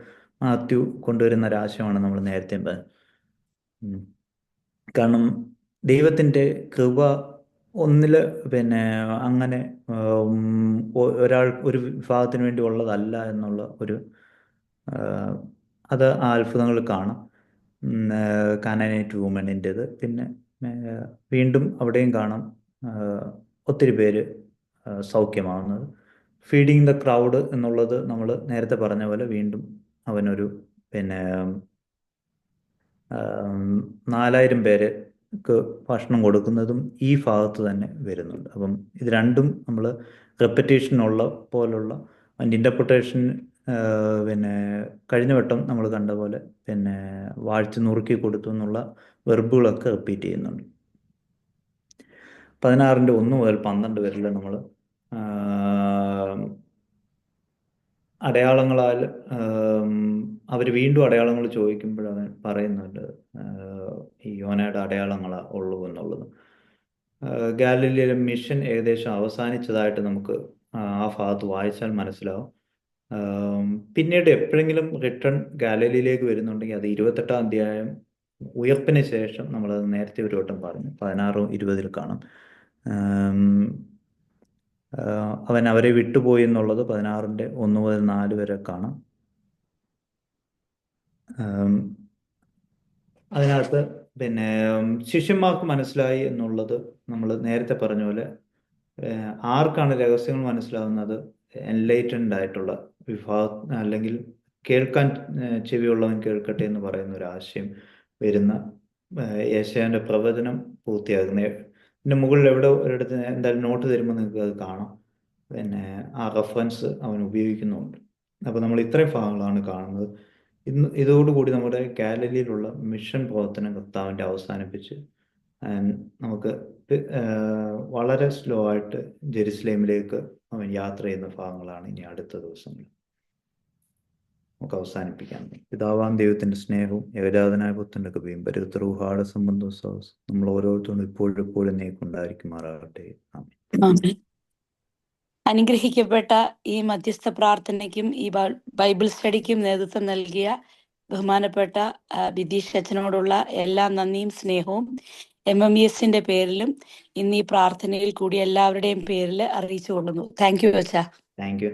മാത്യു കൊണ്ടുവരുന്ന ഒരാശയമാണ് നമ്മൾ നേരത്തെ പറഞ്ഞത്. കാരണം ദൈവത്തിൻ്റെ കൃപ ഒന്നിൽ പിന്നെ അങ്ങനെ ഒരാൾ ഒരു വിഭാഗത്തിന് വേണ്ടി ഉള്ളതല്ല എന്നുള്ള ഒരു അത് ആ അത്ഭുതങ്ങൾ കാണാം. കാനാനൈറ്റ് വുമണിൻ്റെത്. പിന്നെ വീണ്ടും അവിടെയും കാണാം ഒത്തിരി പേര് സൗഖ്യമാവുന്നത്. ഫീഡിങ് ദ ക്രൗഡ് എന്നുള്ളത് നമ്മൾ നേരത്തെ പറഞ്ഞ പോലെ വീണ്ടും അവനൊരു പിന്നെ 4000 പേർക്ക് ഭക്ഷണം കൊടുക്കുന്നതും ഈ ഭാഗത്ത് തന്നെ വരുന്നുണ്ട്. അപ്പം ഇത് രണ്ടും നമ്മൾ റെപ്പറ്റേഷനുള്ള പോലുള്ള അതിൻ്റെ ഇൻ്റർപ്രിട്ടേഷൻ പിന്നെ കഴിഞ്ഞ വട്ടം നമ്മൾ കണ്ട പോലെ പിന്നെ വാഴ്ച നുറുക്കി കൊടുത്തു എന്നുള്ള വെർബുകളൊക്കെ റിപ്പീറ്റ് ചെയ്യുന്നുണ്ട്. 16:1 മുതൽ 12 വരെ നമ്മൾ അടയാളങ്ങളാൽ അവർ വീണ്ടും അടയാളങ്ങൾ ചോദിക്കുമ്പോഴവൻ പറയുന്നുണ്ട് ഈ യോനയുടെ അടയാളങ്ങളാ ഉള്ളൂ എന്നുള്ളത്. ഗാലിലയിലെ മിഷൻ ഏകദേശം അവസാനിച്ചതായിട്ട് നമുക്ക് ആ ഭാഗത്ത് വായിച്ചാൽ മനസ്സിലാവും. പിന്നീട് എപ്പോഴെങ്കിലും റിട്ടേൺ ഗാലിലയിലേക്ക് വരുന്നുണ്ടെങ്കിൽ അത് 28-ാം അധ്യായം ഉയർപ്പിന് ശേഷം, നമ്മളത് നേരത്തെ ഒരു വട്ടം പറഞ്ഞു 16-20 കാണാം. അവൻ അവരെ വിട്ടുപോയി എന്നുള്ളത് 16-ന്റെ 1 മുതൽ 4 വരെ കാണാം. അതിനകത്ത് പിന്നെ ശിഷ്യന്മാർക്ക് മനസ്സിലായി എന്നുള്ളത് നമ്മൾ നേരത്തെ പറഞ്ഞ പോലെ ആർക്കാണ് രഹസ്യങ്ങൾ മനസ്സിലാവുന്നത്? എൻലൈറ്റൻഡ് ആയിട്ടുള്ള വിഭാഗം, അല്ലെങ്കിൽ കേൾക്കാൻ ചെവിയുള്ളവൻ കേൾക്കട്ടെ എന്ന് പറയുന്ന ഒരു ആശയം വരുന്ന യെശയ്യാന്റെ പ്രവചനം പൂർത്തിയാകുന്ന ഇതിൻ്റെ മുകളിൽ എവിടെ ഒരിടത്ത് എന്തായാലും നോട്ട് തരുമ്പോൾ നിങ്ങൾക്ക് അത് കാണാം. പിന്നെ ആ റെഫറൻസ് അവൻ ഉപയോഗിക്കുന്നുണ്ട്. അപ്പോൾ നമ്മൾ ഇത്രയും ഭാഗങ്ങളാണ് കാണുന്നത്. ഇതോടുകൂടി നമ്മുടെ ഗാലലിയിലുള്ള മിഷൻ പ്രവർത്തനം കർത്താവിൻ്റെ അവസാനിപ്പിച്ച് നമുക്ക് വളരെ സ്ലോ ആയിട്ട് ജെറുസലേമിലേക്ക് അവൻ യാത്ര ചെയ്യുന്ന ഭാഗങ്ങളാണ് ഇനി അടുത്ത ദിവസങ്ങൾ നമുക്ക് അവസാനിപ്പിക്കാൻ. പിതാവാം ദൈവത്തിൻ്റെ സ്നേഹവും ഏകജാതനായ പുത്രൻ്റെ കൃപയും പരിശുദ്ധ റൂഹായുടെ സംബന്ധവും നമ്മൾ ഓരോരുത്തരും ഇപ്പോഴും നീക്കുണ്ടായിരിക്കുമാറാകട്ടെ. ആമേൻ. അനുഗ്രഹിക്കപ്പെട്ട ഈ മധ്യസ്ഥ പ്രാർത്ഥനയ്ക്കും ഈ ബൈബിൾ സ്റ്റഡിക്കും നേതൃത്വം നൽകിയ ബഹുമാനപ്പെട്ട ബിദീഷ് അച്ഛനോടുള്ള എല്ലാ നന്ദിയും സ്നേഹവും MMESന്റെ പേരിലും ഇന്ന് ഈ പ്രാർത്ഥനയിൽ കൂടി എല്ലാവരുടെയും പേരിൽ അറിയിച്ചു കൊള്ളുന്നു. താങ്ക് യു അച്ഛാ. Thank you.